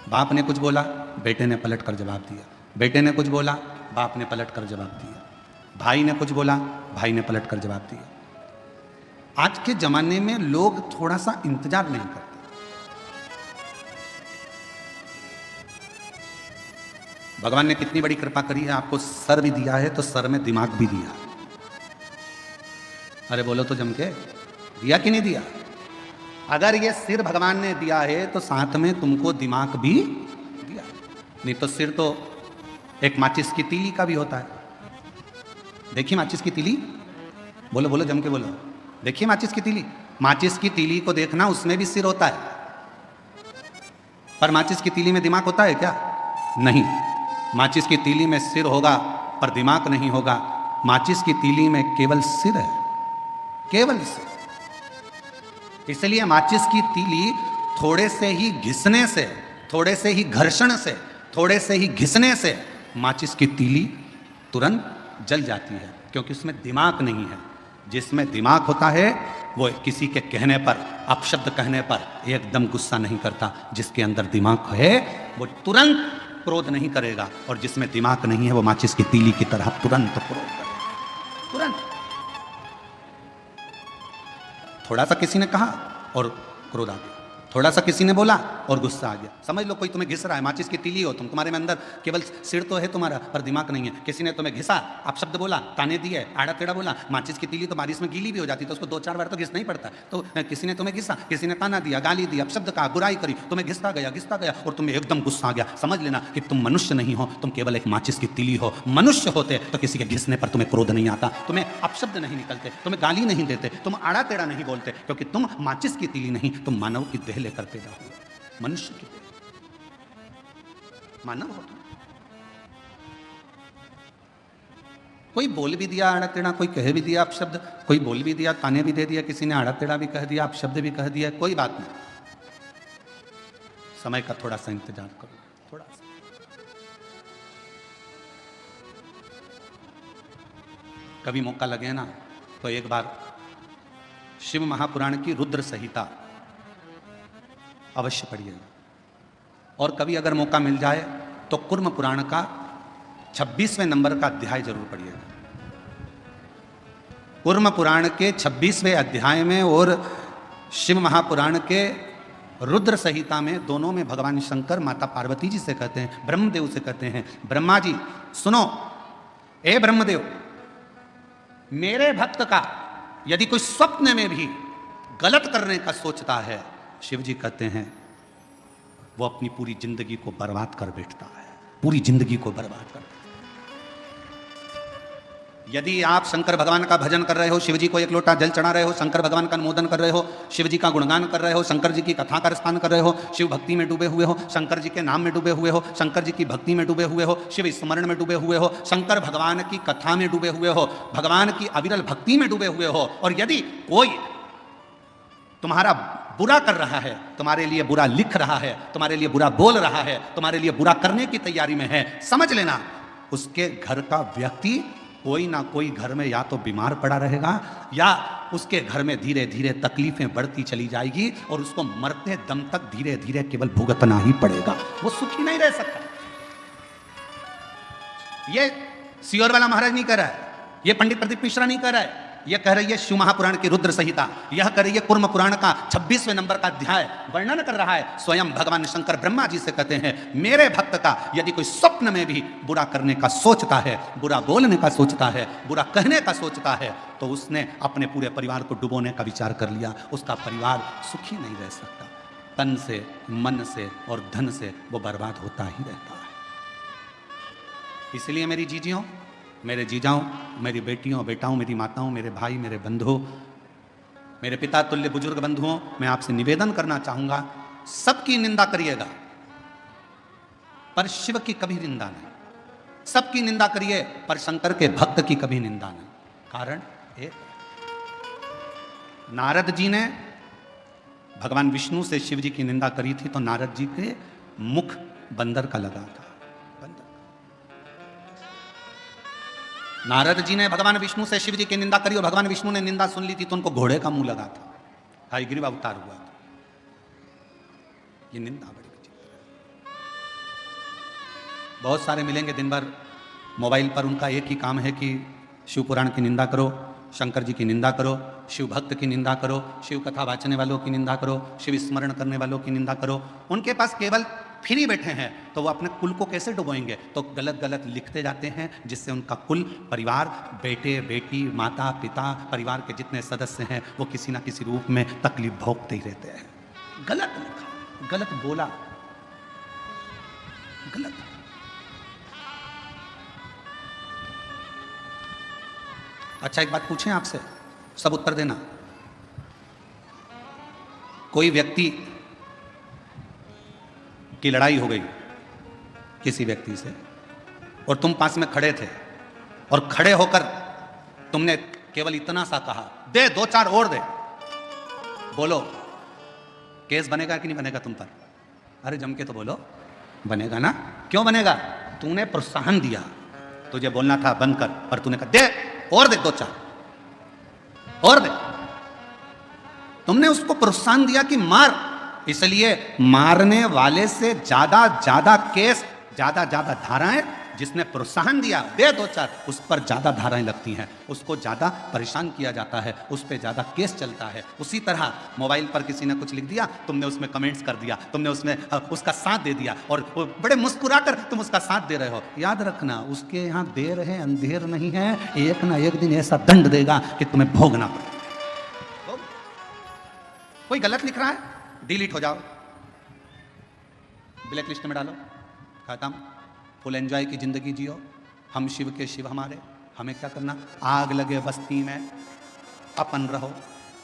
बाप ने कुछ बोला, बेटे ने पलट कर जवाब दिया। बेटे ने कुछ बोला, बाप ने पलट कर जवाब दिया। भाई ने कुछ बोला, भाई ने पलट कर जवाब दिया। आज के जमाने में लोग थोड़ा सा इंतजार नहीं करते। भगवान ने कितनी बड़ी कृपा करी है, आपको सर भी दिया है तो सर में दिमाग भी दिया। अरे बोलो तो जम के, दिया कि नहीं दिया? अगर ये सिर भगवान ने दिया है तो साथ में तुमको दिमाग भी दिया। नहीं तो सिर तो एक माचिस की तीली का भी होता है। देखिए माचिस की तीली, बोलो बोलो जम के बोलो। देखिए माचिस की तीली, माचिस की तीली को देखना, उसमें भी सिर होता है। पर माचिस की तीली में दिमाग होता है क्या? नहीं। माचिस की तीली में सिर होगा पर दिमाग नहीं होगा। माचिस की तीली में केवल सिर है, केवल सिर। इसलिए माचिस की तीली थोड़े से ही घिसने से, थोड़े से ही घर्षण से, थोड़े से ही घिसने से माचिस की तीली तुरंत जल जाती है, क्योंकि उसमें दिमाग नहीं है। जिसमें दिमाग होता है वो किसी के कहने पर, अपशब्द कहने पर एकदम गुस्सा नहीं करता। जिसके अंदर दिमाग है वो तुरंत क्रोध नहीं करेगा, और जिसमें दिमाग नहीं है वो माचिस की तीली की तरह तुरंत क्रोध करेगा, तुरंत। थोड़ा सा किसी ने कहा और क्रोध आ गया, थोड़ा सा किसी ने बोला और गुस्सा आ गया। समझ लो कोई तुम्हें घिस रहा है, माचिस की तीली हो तुम, तुम्हारे में अंदर केवल सिर तो है तुम्हारा पर दिमाग नहीं है। किसी ने तुम्हें घिसा, आप शब्द बोला, ताने दिए, आड़ा टेढ़ा बोला। माचिस की तीली तो बारिश में गीली भी हो जाती है, तो उसको 2-4 बार तो घिसना ही पड़ता है। तो किसी ने तुम्हें घिसा, किसी ने ताना दिया, गाली दिया, शब्द कहा, बुराई करी, तुम्हें घिसता गया और तुम्हें एकदम गुस्सा आ गया। समझ लेना कि तुम मनुष्य नहीं हो, तुम केवल एक माचिस की तीली हो। मनुष्य होते तो किसी के घिसने पर तुम्हें क्रोध नहीं आता, तुम्हें अपशब्द नहीं निकलते, तुम्हें गाली नहीं देते, तुम आड़ा टेढ़ा नहीं बोलते, क्योंकि तुम माचिस की तीली नहीं, तुम मानव की देह लेकर पैदा हुए, मनुष्य की देह, मानव हो तुम। कोई बोल भी दिया आड़ा टेढ़ा, कोई कह भी दिया अपशब्द, कोई बोल भी दिया, ताने भी दे दिया, किसी ने आड़ा टेढ़ा भी कह दिया, अपशब्द भी कह दिया, कोई बात नहीं। समय का थोड़ा सा इंतजार करो, थोड़ा सा। कभी मौका लगे ना तो एक बार शिव महापुराण की रुद्र संहिता अवश्य पढ़िएगा, और कभी अगर मौका मिल जाए तो कुर्म पुराण का 26वें नंबर का अध्याय जरूर पढ़िएगा। कुर्म पुराण के 26वें अध्याय में और शिव महापुराण के रुद्र संहिता में, दोनों में भगवान शंकर माता पार्वती जी से कहते हैं, ब्रह्मदेव से कहते हैं, ब्रह्मा जी सुनो, ए ब्रह्मदेव, मेरे भक्त का यदि कोई स्वप्न में भी गलत करने का सोचता है, शिव जी कहते हैं वो अपनी पूरी जिंदगी को बर्बाद कर बैठता है, पूरी जिंदगी को बर्बाद कर। यदि आप शंकर भगवान का भजन कर रहे हो, शिव जी को एक लोटा जल चढ़ा रहे हो, शंकर भगवान का अनुमोदन कर रहे हो, शिव जी का गुणगान कर रहे हो, शंकर जी की कथा का रसपान कर रहे हो, शिव भक्ति में डूबे हुए हो, शंकर जी के नाम में डूबे हुए हो, शंकर जी की भक्ति में डूबे हुए हो, शिव स्मरण में डूबे हुए हो, शंकर भगवान की कथा में डूबे हुए हो, भगवान की अविरल भक्ति में डूबे हुए हो, और यदि कोई तुम्हारा बुरा कर रहा है, तुम्हारे लिए बुरा लिख रहा है, तुम्हारे लिए बुरा बोल रहा है, तुम्हारे लिए बुरा करने की तैयारी में है, समझ लेना उसके घर का व्यक्ति कोई ना कोई घर में या तो बीमार पड़ा रहेगा, या उसके घर में धीरे धीरे तकलीफें बढ़ती चली जाएगी, और उसको मरते दम तक धीरे धीरे केवल भुगतना ही पड़ेगा, वो सुखी नहीं रह सकता। ये सियोर वाला महाराज नहीं कह रहा है, ये पंडित प्रदीप मिश्रा नहीं कह रहा है, यह कह रही है शिव महापुराण की रुद्र संहिता, यह कह रही है कुर्म पुराण का 26वें नंबर का अध्याय वर्णन कर रहा है। स्वयं भगवान शंकर ब्रह्मा जी से कहते हैं, मेरे भक्त का यदि कोई स्वप्न में भी बुरा करने का सोचता है, बुरा बोलने का सोचता है, बुरा कहने का सोचता है, तो उसने अपने पूरे परिवार को डुबोने का विचार कर लिया, उसका परिवार सुखी नहीं रह सकता, तन से, मन से और धन से वो बर्बाद होता ही रहता है। इसलिए मेरी जीजियों, मेरे जीजाओं, मेरी बेटियों बेटाओं, मेरी माताओं, मेरे भाई, मेरे बंधुओं, मेरे पिता तुल्य बुजुर्ग बंधुओं, मैं आपसे निवेदन करना चाहूंगा, सबकी निंदा करिएगा पर शिव की कभी निंदा नहीं, सबकी निंदा करिए पर शंकर के भक्त की कभी निंदा नहीं। कारण एक, नारद जी ने भगवान विष्णु से शिव जी की निंदा करी थी, तो नारद जी के मुख बंदर का लगा था। नारद जी ने भगवान विष्णु से शिव जी की निंदा करी और भगवान विष्णु ने निंदा सुन ली थी, तो उनको घोड़े का मुंह लगा था, हयग्रीव अवतार हुआ था। ये निंदा बड़ी विचित्र है। बहुत सारे मिलेंगे दिन भर मोबाइल पर, उनका एक ही काम है कि शिव पुराण की निंदा करो, शंकर जी की निंदा करो, शिव भक्त की निंदा करो, शिव कथा वाचने वालों की निंदा करो, शिव स्मरण करने वालों की निंदा करो। उनके पास केवल फ्री बैठे हैं, तो वो अपने कुल को कैसे डुबोएंगे, तो गलत गलत लिखते जाते हैं, जिससे उनका कुल, परिवार, बेटे बेटी, माता पिता, परिवार के जितने सदस्य हैं वो किसी ना किसी रूप में तकलीफ भोगते ही रहते हैं। गलत लिखा, गलत बोला, गलत। अच्छा एक बात पूछें आपसे, सब उत्तर देना। कोई व्यक्ति की लड़ाई हो गई किसी व्यक्ति से, और तुम पास में खड़े थे, और खड़े होकर तुमने केवल इतना सा कहा, दे 2-4 और दे, बोलो केस बनेगा कि नहीं बनेगा तुम पर? अरे जम के तो बोलो, बनेगा ना। क्यों बनेगा? तूने प्रोत्साहन दिया, तुझे बोलना था बंद कर, पर तूने कहा दे और दे, 2-4 और दे। तुमने उसको प्रोत्साहन दिया कि मार, इसलिए मारने वाले से ज्यादा ज्यादा केस, ज्यादा ज्यादा धाराएं जिसने प्रोत्साहन दिया दे दो चार, उस पर ज़्यादा धाराएं लगती हैं, उसको ज़्यादा परेशान किया जाता है, उस पर ज़्यादा केस चलता है। उसी तरह मोबाइल पर किसी ने कुछ लिख दिया, तुमने उसमें कमेंट्स कर दिया, तुमने उसमें उसका साथ दे दिया और बड़े मुस्कुराकर तुम उसका साथ दे रहे हो। याद रखना, उसके यहाँ देर है अंधेर नहीं है, एक ना एक दिन ऐसा दंड देगा कि तुम्हें भोगना पड़ेगा। कोई गलत लिख रहा है, डिलीट हो जाओ, ब्लैक लिस्ट में डालो, खत्म। फुल एंजॉय की जिंदगी जियो। हम शिव के शिव हमारे, हमें क्या करना, आग लगे बस्ती में अपन रहो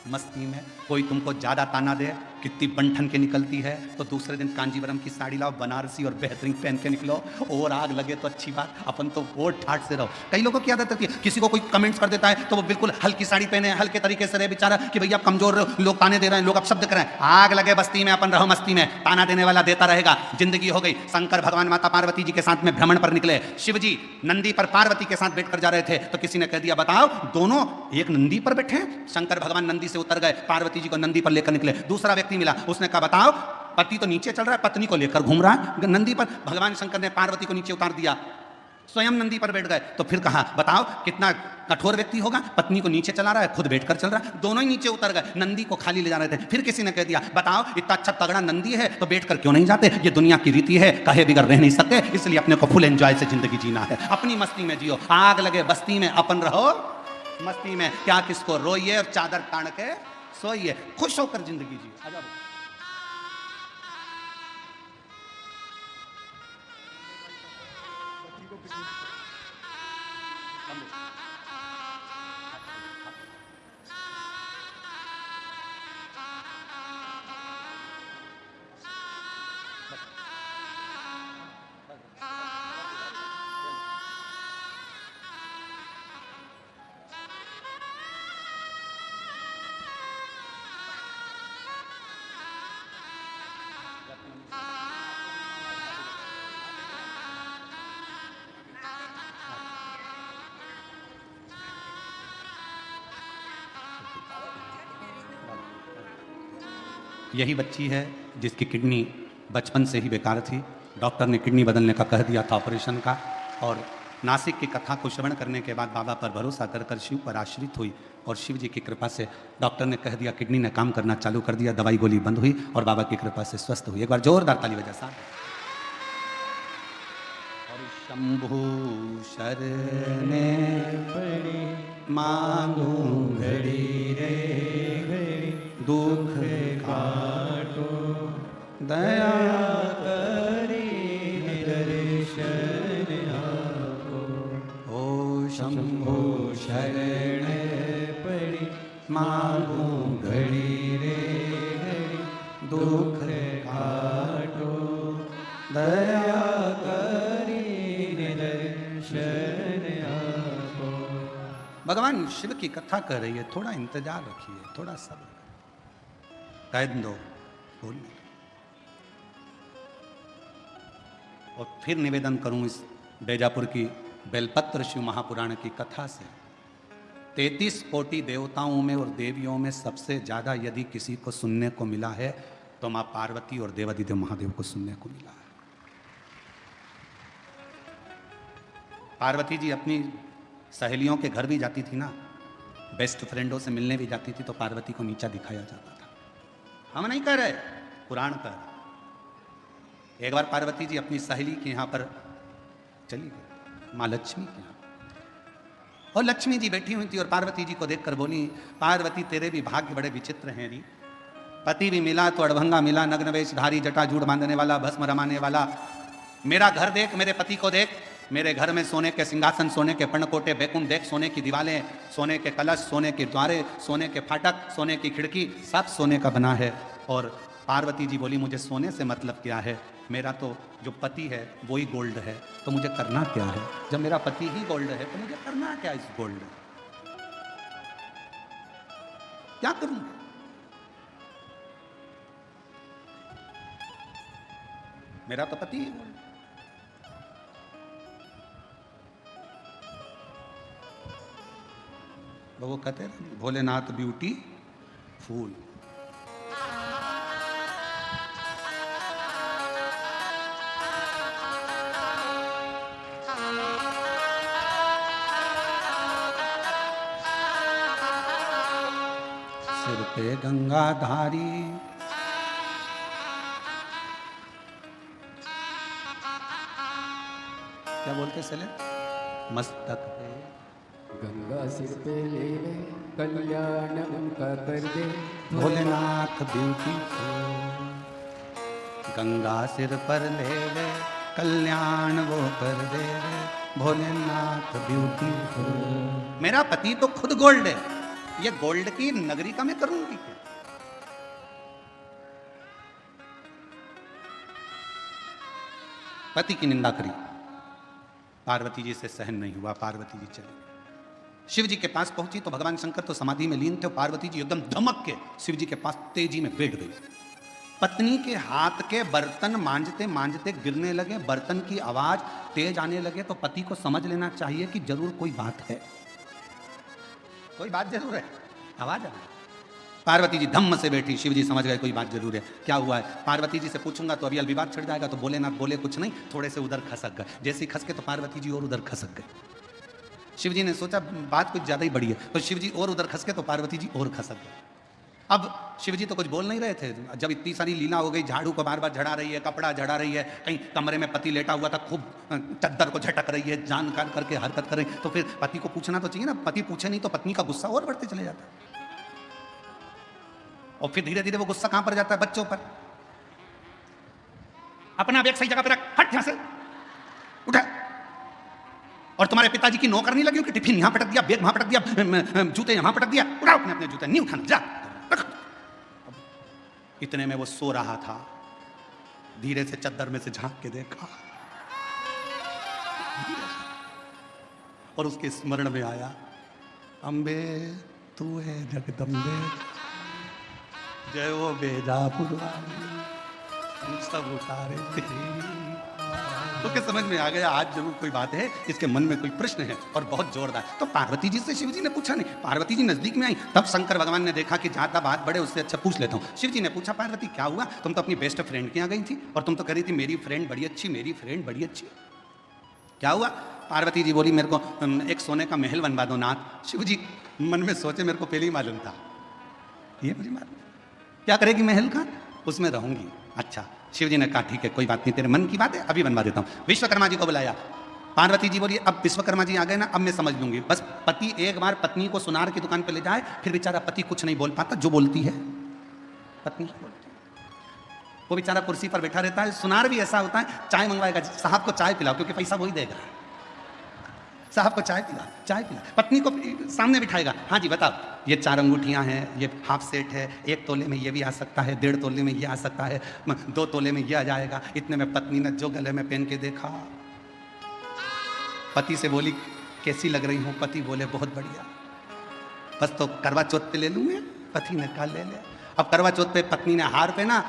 मस्ती में। कोई तुमको ज्यादा ताना दे, कितनी बनठन के निकलती है, तो दूसरे दिन कांजीवरम की साड़ी लाओ बनारसी और बेहतरीन पहन के निकलो। और आग लगे तो अच्छी बात, अपन तो वोट ठाट से रहो। कई लोगों की आदत होती है, किसी को कोई कमेंट्स कर देता है तो वो बिल्कुल हल्की साड़ी पहने, हल्के तरीके से रहे बेचारा कि भैया आप कमजोर रहो, लोग ताने दे रहे हैं, लोग अपशब्द कर रहे हैं। आग लगे बस्ती में अपन रहो मस्ती में, ताना देने वाला देता रहेगा। जिंदगी हो गई। शंकर भगवान माता पार्वती जी के साथ में भ्रमण पर निकले, शिव जी नंदी पर पार्वती के साथ बैठकर जा रहे थे, तो किसी ने कह दिया बताओ दोनों एक नंदी पर बैठे। शंकर भगवान नंदी से उतर गए, पार्वती जी को नंदी पर लेकर निकले। दूसरा व्यक्ति मिला, उसने कहा बताओ पति तो नीचे चल रहा है, पत्नी को लेकर घूम रहा है नंदी पर। भगवान शंकर ने पार्वती को नीचे उतार दिया, स्वयं नंदी पर बैठ गए। तो फिर कहा बताओ कितना कठोर व्यक्ति होगा, पत्नी को नीचे चला रहा है, खुद बैठकर चल रहा है, दोनों ही नीचे उतर गए, नंदी को खाली ले जा रहे थे। फिर किसी ने कह दिया बताओ इतना अच्छा तगड़ा नंदी है तो बैठकर क्यों नहीं जाते, ये दुनिया की रीति है, कहे बिगर रह नहीं सकते, इसलिए अपने को फुल एंजॉय से जिंदगी जीना है, अपनी मस्ती में जियो। आग लगे बस्ती में अपन रहो मस्ती में, क्या किसको रोइए और चादर तान के सोइए, खुश होकर जिंदगी जियो। यही बच्ची है जिसकी किडनी बचपन से ही बेकार थी, डॉक्टर ने किडनी बदलने का कह दिया था, ऑपरेशन का। और नासिक की कथा को श्रवण करने के बाद बाबा पर भरोसा कर कर शिव पर आश्रित हुई और शिव जी की कृपा से डॉक्टर ने कह दिया किडनी ने काम करना चालू कर दिया, दवाई गोली बंद हुई और बाबा की कृपा से स्वस्थ हुई। एक बार जोरदार ताली बजा साहब। और शंभु शरणे पड़ी मांगू घड़ी रे दुख काटो दया करी दर्शन आपो। ओ शंभो शरण पड़ी मांगू घड़ी रे घड़ी दुख काटो दया करी दर्शन आपो। भगवान शिव की कथा कर रही है, थोड़ा इंतजार रखिए, थोड़ा सब्र कह दो बोल। और फिर निवेदन करूं इस बैजापुर की बेलपत्र शिव महापुराण की कथा से, 33 कोटि देवताओं में और देवियों में सबसे ज्यादा यदि किसी को सुनने को मिला है तो मां पार्वती और देवादिदेव महादेव को सुनने को मिला है। पार्वती जी अपनी सहेलियों के घर भी जाती थी ना, बेस्ट फ्रेंडों से मिलने भी जाती थी, तो पार्वती को नीचा दिखाया जाता था। हम नहीं कह रहे, पुराण पर। एक बार पार्वती जी अपनी सहेली के यहाँ पर चली गई, माँ लक्ष्मी के यहाँ, और लक्ष्मी जी बैठी हुई थी और पार्वती जी को देखकर बोली पार्वती तेरे भी भाग्य बड़े विचित्र हैं री, पति भी मिला तो अड़भंगा मिला, नग्न वेशधारी, जटा जूड़ बांधने वाला, भस्म रमाने वाला। मेरा घर देख, मेरे पति को देख, मेरे घर में सोने के सिंहासन, सोने के पर्णकोटे, बैकुंठ देख, सोने की दीवारें, सोने के कलश, सोने के द्वारे, सोने के फाटक, सोने की खिड़की, सब सोने का बना है। और पार्वती जी बोली मुझे सोने से मतलब क्या है, मेरा तो जो पति है वो ही गोल्ड है, तो मुझे करना क्या है, जब मेरा पति ही गोल्ड है तो मुझे करना क्या इस गोल्ड, क्या करूं? मेरा तो पति ही गोल्ड। वो कहते हैं भोलेनाथ ब्यूटी फूल। सिर पे गंगाधारी। क्या बोलते चले? मस्तक पे गंगा सिर पे ले ले, कल्याण उनका कर दे। भोलेनाथ ब्यूटीफुल। गंगा सिर पर ले ले, कल्याण वो कर दे रे, भोलेनाथ ब्यूटीफुल। मेरा पति तो खुद गोल्ड है, ये गोल्ड की नगरी का मैं करूंगी क्या? पति की निंदा करी, पार्वती जी से सहन नहीं हुआ, पार्वती जी चली। शिव जी के पास पहुंची तो भगवान शंकर तो समाधि में लीन थे, पार्वती जी एकदम धमक के शिव जी के पास तेजी में बैठ गई। पत्नी के हाथ के बर्तन मांजते मांजते गिरने लगे, बर्तन की आवाज तेज आने लगे, तो पति को समझ लेना चाहिए कि जरूर कोई बात है, कोई बात जरूर है, आवाज आ रही। पार्वती जी धम्म से बैठी, शिव जी समझ गए कोई बात जरूर है। क्या हुआ है? पार्वती जी से पूछूंगा तो अभी विवाद छिड़ जाएगा, तो बोलेनाथ बोले कुछ नहीं, थोड़े से उधर खसक गए। जैसे ही खसके तो पार्वती जी और उधर खसक गए। शिव जी ने सोचा बात कुछ ज्यादा ही बड़ी है, तो शिव जी और उधर खसके तो पार्वती जी और खसक गए। अब शिव जी तो कुछ बोल नहीं रहे थे, जब इतनी सारी लीला हो गई, झाड़ू को बार बार झड़ा रही है, कपड़ा झड़ा रही है, कहीं कमरे में पति लेटा हुआ था, खूब चद्दर को झटक रही है, जान कान करके हरकत कर रही, तो फिर पति को पूछना तो चाहिए ना। पति पूछे नहीं तो पत्नी का गुस्सा और बढ़ते चले जाता है, और फिर धीरे धीरे वो गुस्सा कहां पर जाता है? बच्चों पर। अपना बैग सही जगह पर रख, हट यहां से, उठा। और तुम्हारे पिताजी की नौकर नहीं लगी हो कि टिफिन यहां पटक दिया, बैग वहां पटक दिया, जूते यहां पटक दिया? उठाओ अपने अपने जूते, नहीं उठाना, जा रख। इतने में वो सो रहा था, धीरे से चद्दर में से झांक के देखा और उसके स्मरण में आया, अम्बे तू है जगदम्बे, जय वो बेजापुर वाली, हम सब उतारे तेरी। तो के समझ में आ गया आज जरूर कोई बात है, इसके मन में कोई प्रश्न है और बहुत जोरदार। तो पार्वती जी से शिव जी ने पूछा नहीं, पार्वती जी नजदीक में आई, तब शंकर भगवान ने देखा कि ज्यादा बात बढ़े उससे अच्छा पूछ लेता हूँ। शिव जी ने पूछा, पार्वती क्या हुआ? तुम तो अपनी बेस्ट फ्रेंड के यहाँ गई थी और तुम तो कह रही थी मेरी फ्रेंड बड़ी अच्छी, मेरी फ्रेंड बड़ी अच्छी, क्या हुआ? पार्वती जी बोली, मेरे को एक सोने का महल बनवा दो नाथ। शिव जी मन में सोचे, मेरे को पहले ही मालूम था, ये मुझे मालूम, क्या करेगी महल का? उसमें रहूंगी। अच्छा, शिव जी ने कहा ठीक है कोई बात नहीं, तेरे मन की बात है, अभी बनवा देता हूं। विश्वकर्मा जी को बुलाया। पार्वती जी बोली, अब विश्वकर्मा जी आ गए ना, अब मैं समझ लूंगी। बस पति एक बार पत्नी को सुनार की दुकान पे ले जाए, फिर बेचारा पति कुछ नहीं बोल पाता, जो बोलती है पत्नी बोलती है। वो बेचारा कुर्सी पर बैठा रहता है। सुनार भी ऐसा होता है, चाय मंगवाएगा, साहब को चाय पिलाओ, क्योंकि पैसा वही देगा, साहब को चाय पिला, चाय पिला। पत्नी को सामने बिठाएगा, हाँ जी बताओ, ये 4 अंगूठियां हैं, ये हाफ सेट है, 1 तोले में ये भी आ सकता है, 1.5 तोले में ये आ सकता है, 2 तोले में ये आ जाएगा। इतने में पत्नी ने जो गले में पहन के देखा, पति से बोली कैसी लग रही हूँ? पति बोले बहुत बढ़िया। बस तो करवा चौथ पे ले लूँ मैं? पति ने कहा ले ले। अब करवा चौथ पे पत्नी ने हार पहना,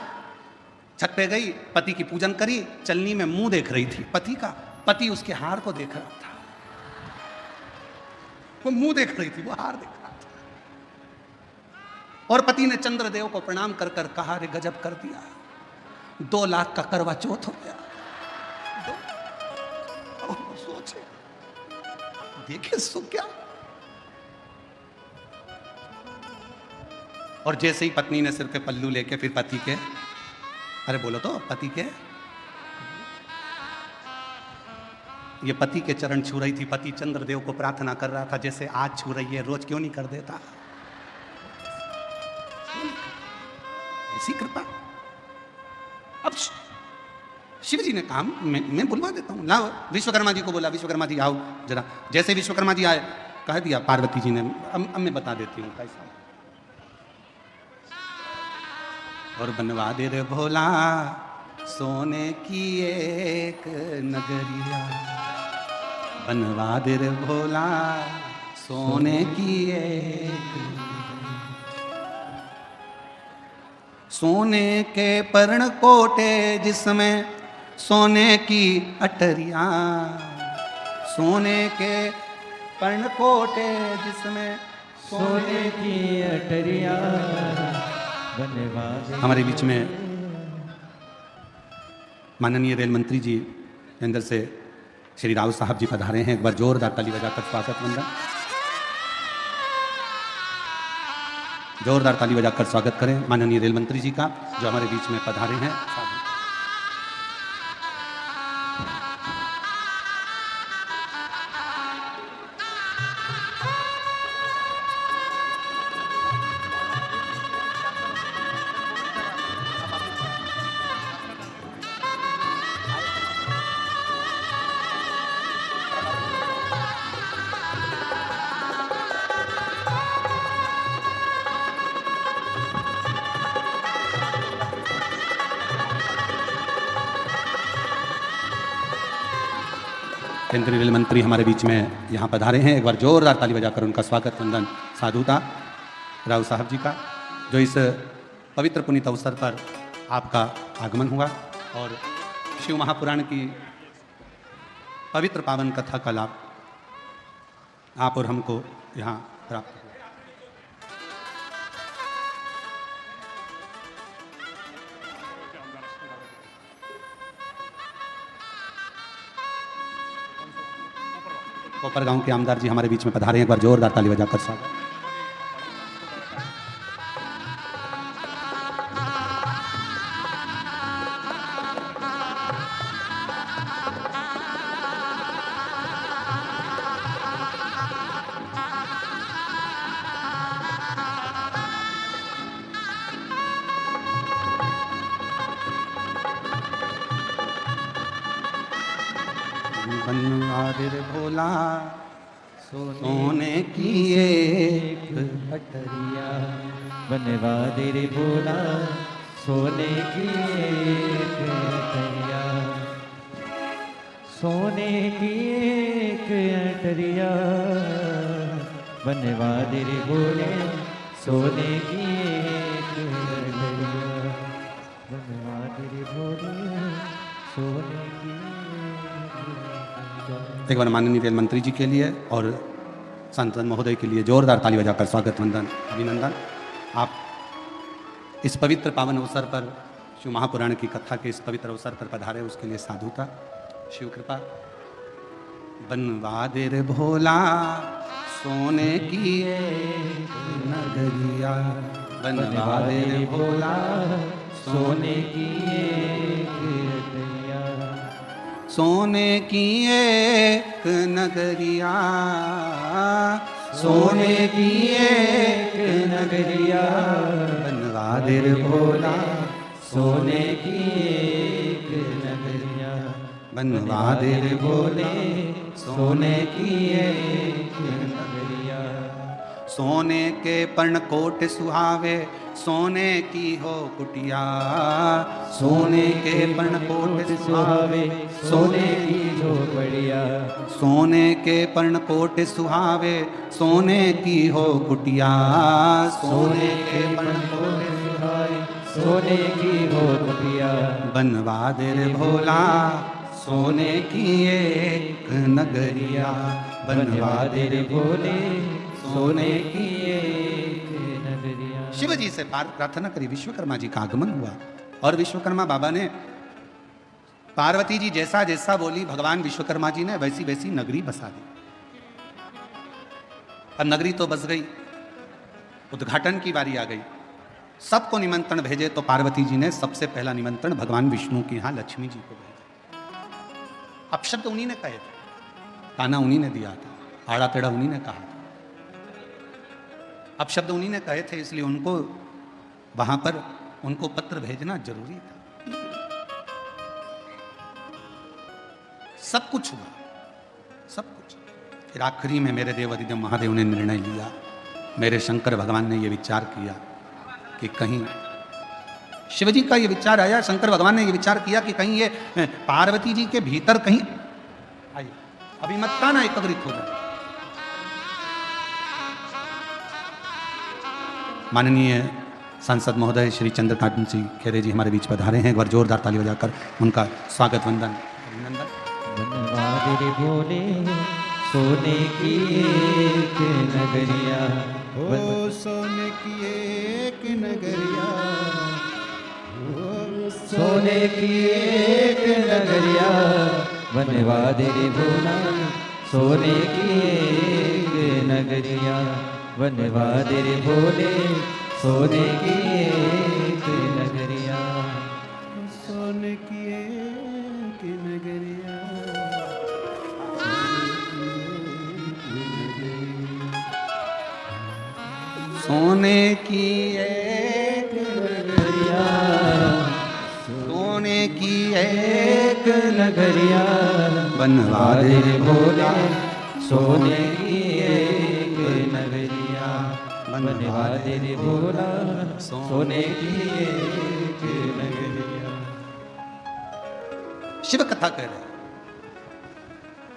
छत पे गई, पति की पूजन करी, चलनी में मुंह देख रही थी पति का, पति उसके हार को देख रहा था, वो मुंह देख रही थी, वो हार देख रहा था। और पति ने चंद्रदेव को प्रणाम कर कर कहा, रे गजब कर दिया, 2 लाख का करवा चौथ हो गया। सोचे देखे सुख क्या। और जैसे ही पत्नी ने सिर पे पल्लू लेके फिर पति के, अरे बोलो तो, पति के, ये पति के चरण छू रही थी। पति चंद्रदेव को प्रार्थना कर रहा था, जैसे आज छू रही है, रोज क्यों नहीं कर देता? ऐसी कृपा। अब शिव जी ने कहा, मैं बुलवा देता हूं, लाओ। विश्वकर्मा जी को बोला, विश्वकर्मा जी आओ जरा। जैसे विश्वकर्मा जी आए, कह दिया पार्वती जी ने, अब मैं बता देती हूँ कैसा। और बनवा दे रे भोला सोने की एक नगरिया, बनवा दे रे भोला सोने की एक, सोने के पर्ण कोटे जिसमें सोने की अटरिया, सोने के पर्ण कोटे जिसमें सोने की अटरिया, बनवा दे। हमारे बीच में माननीय रेल मंत्री जी अंदर से श्री राव साहब जी पधारे हैं, एक बार जोरदार ताली बजाकर स्वागत वंदन। जोरदार ताली बजाकर स्वागत करें माननीय रेल मंत्री जी का, जो हमारे बीच में पधारे हैं। केंद्रीय रेल मंत्री हमारे बीच में यहाँ पधारे हैं। एक बार जोरदार ताली बजाकर उनका स्वागत वंदन साधुता राव साहब जी का, जो इस पवित्र पुनीत अवसर पर आपका आगमन हुआ और शिव महापुराण की पवित्र पावन कथा का लाभ आप और हमको यहाँ प्राप्त हुआ। कोपर गांव के आमदार जी हमारे बीच में पधारे हैं। एक बार जोरदार ताली बजाकर स्वागत। बनवादिर भोला सोने की एक अटरिया, बनवादिर भोला सोने की एक अटरिया, सोने की एक अटरिया, बनवादिर भोले सोने की एक अटरिया, बनवादिर भोले सोने की। एक बार माननीय रेल मंत्री जी के लिए और सांसद महोदय के लिए जोरदार ताली बजाकर स्वागत वंदन अभिनंदन। आप इस पवित्र पावन अवसर पर शिव महापुराण की कथा के इस पवित्र अवसर पर पधारे, उसके लिए साधुता शिव कृपा। बनवादिर भोला सोने की एक नगरिया, बनवादिर भोला सोने की एक अटरिया, सोने की एक नगरिया, सोने की एक नगरिया, बनवादिर भोला सोने की एक नगरिया, बनवादिर भोले सोने की एक नगरिया, सोने के पर्णकोट सुहावे सोने की हो कुटिया, सोने के पर्णकोट सुहावे सोने की झोपड़िया, सोने के पर्णकोट सुहावे सोने की हो कुटिया, सोने के पर्णकोट सुहावे सोने की झोपड़िया, बनवादिर भोला सोने की एक नगरिया, बनवादिर भोले सोने की एक नगरिया। शिव जी से प्रार्थना करी, विश्वकर्मा जी का आगमन हुआ और विश्वकर्मा बाबा ने पार्वती जी जैसा जैसा बोली, भगवान विश्वकर्मा जी ने वैसी वैसी नगरी बसा दी। अब नगरी तो बस गई, उद्घाटन की बारी आ गई। सबको निमंत्रण भेजे तो पार्वती जी ने सबसे पहला निमंत्रण भगवान विष्णु के यहां लक्ष्मी जी को भेजा। अब शब्द उन्हीं ने कहे थे, ताना उन्हीं ने दिया था, आड़ा टेढ़ा उन्हीं ने कहा था। अब शब्द उन्हीं ने कहे थे, इसलिए उनको वहां पर उनको पत्र भेजना जरूरी था। सब कुछ हुआ, सब कुछ। फिर आखिरी में मेरे देव अधिदेव महादेव ने निर्णय लिया, मेरे शंकर भगवान ने यह विचार किया कि कहीं शिवजी का यह विचार आया, शंकर भगवान ने यह विचार किया कि कहीं ये पार्वती जी के भीतर कहीं आई अभिमत्ता ना एकत्रित हो जाए। माननीय सांसद महोदय श्री चंद्रकांत सिंह खेरे जी हमारे बीच पधारे हैं। एक बार जोरदार ताली बजाकर उनका स्वागत वंदन अभिनंदन। बनवादिर भोले सोने की एक नगरिया, ओ सोने की एक नगरिया, सोने की एक नगरिया, बनवादिर भोला सोने की एक नगरिया, बनवादिर भोले सोने की एक नगरिया, सोने की एक नगरिया, सोने की एक नगरिया, सोने की एक नगरिया बनवा दे भोले, सोने की एक नगरिया बनवा दे रे भोला, सोने की एक नगरिया। शिव कथा कह रहे हैं,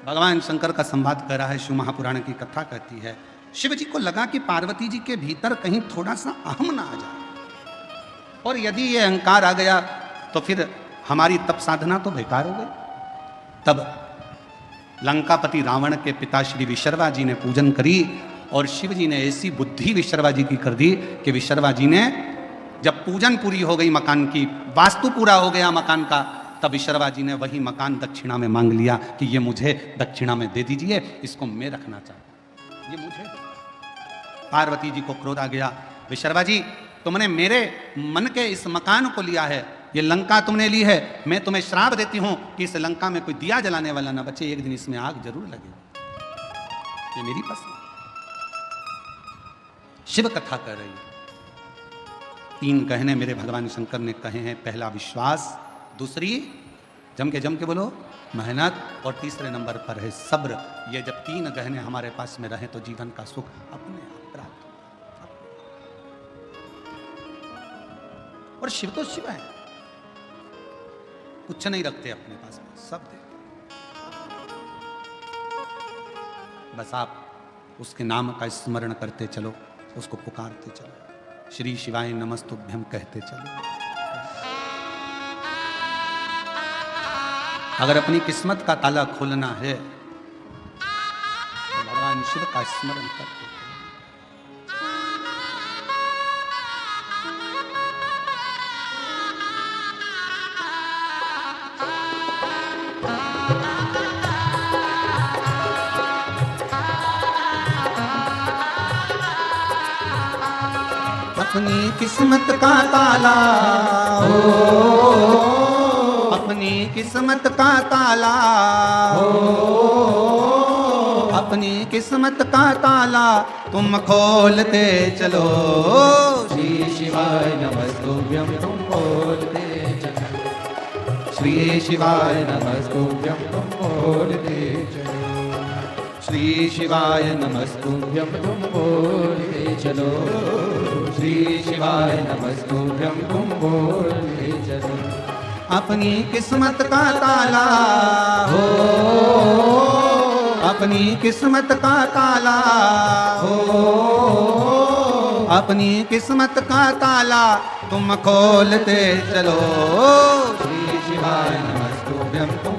भगवान शंकर का संवाद कर रहा है। शिव महापुराण की कथा कहती है, शिव जी को लगा कि पार्वती जी के भीतर कहीं थोड़ा सा अहम ना आ जाए, और यदि ये अहंकार आ गया तो फिर हमारी तप साधना तो बेकार हो गई। तब लंकापति रावण के पिता श्री विशर्वा जी ने पूजन करी, और शिव जी ने ऐसी बुद्धि विशर्वा जी की कर दी कि विशर्वा जी ने जब पूजन पूरी हो गई, मकान की वास्तु पूरा हो गया मकान का, तब विशर्वा जी ने वही मकान दक्षिणा में मांग लिया कि ये मुझे दक्षिणा में दे दीजिए, इसको मैं रखना चाहता हूं, ये मुझे। पार्वती जी को क्रोध आ गया, विशर्वा जी तुमने मेरे मन के इस मकान को लिया है, ये लंका तुमने ली है, मैं तुम्हें श्राप देती हूं कि इस लंका में कोई दिया जलाने वाला ना बचे, एक दिन इसमें आग जरूर लगेगी, ये मेरी पसंद। शिव कथा कर रही है। 3 गहने मेरे भगवान शंकर ने कहे हैं, पहला विश्वास, दूसरी जम के बोलो मेहनत, और तीसरे नंबर पर है सब्र। ये जब 3 गहने हमारे पास में रहे तो जीवन का सुख अपने आप प्राप्त होता। और शिव तो शिव है, कुछ नहीं रखते अपने पास में, सब देते। बस आप उसके नाम का स्मरण करते चलो, उसको पुकारते चलो, श्री शिवाय नमस्तुभ्यम कहते चलो। अगर अपनी किस्मत का ताला खोलना है तो भगवान शिव का स्मरण करते चलो। अपनी किस्मत का ताला, अपनी किस्मत का ताला, अपनी किस्मत का ताला तुम खोलते चलो। श्री शिवाय नमस्तुभ्यं तुम बोलते चलो, श्री शिवाय नमस्तुभ्यं तुम बोलते चलो, श्री शिवाय नमस्तुभ्यं तुम बोलते चलो, श्री शिवाय नमस्तुभ्यं तुम बोलते चलो। अपनी किस्मत का ताला हो, अपनी किस्मत का ताला हो, अपनी किस्मत का ताला तुम खोलते चलो। श्री शिवाय नमस्तुभ्यं तुम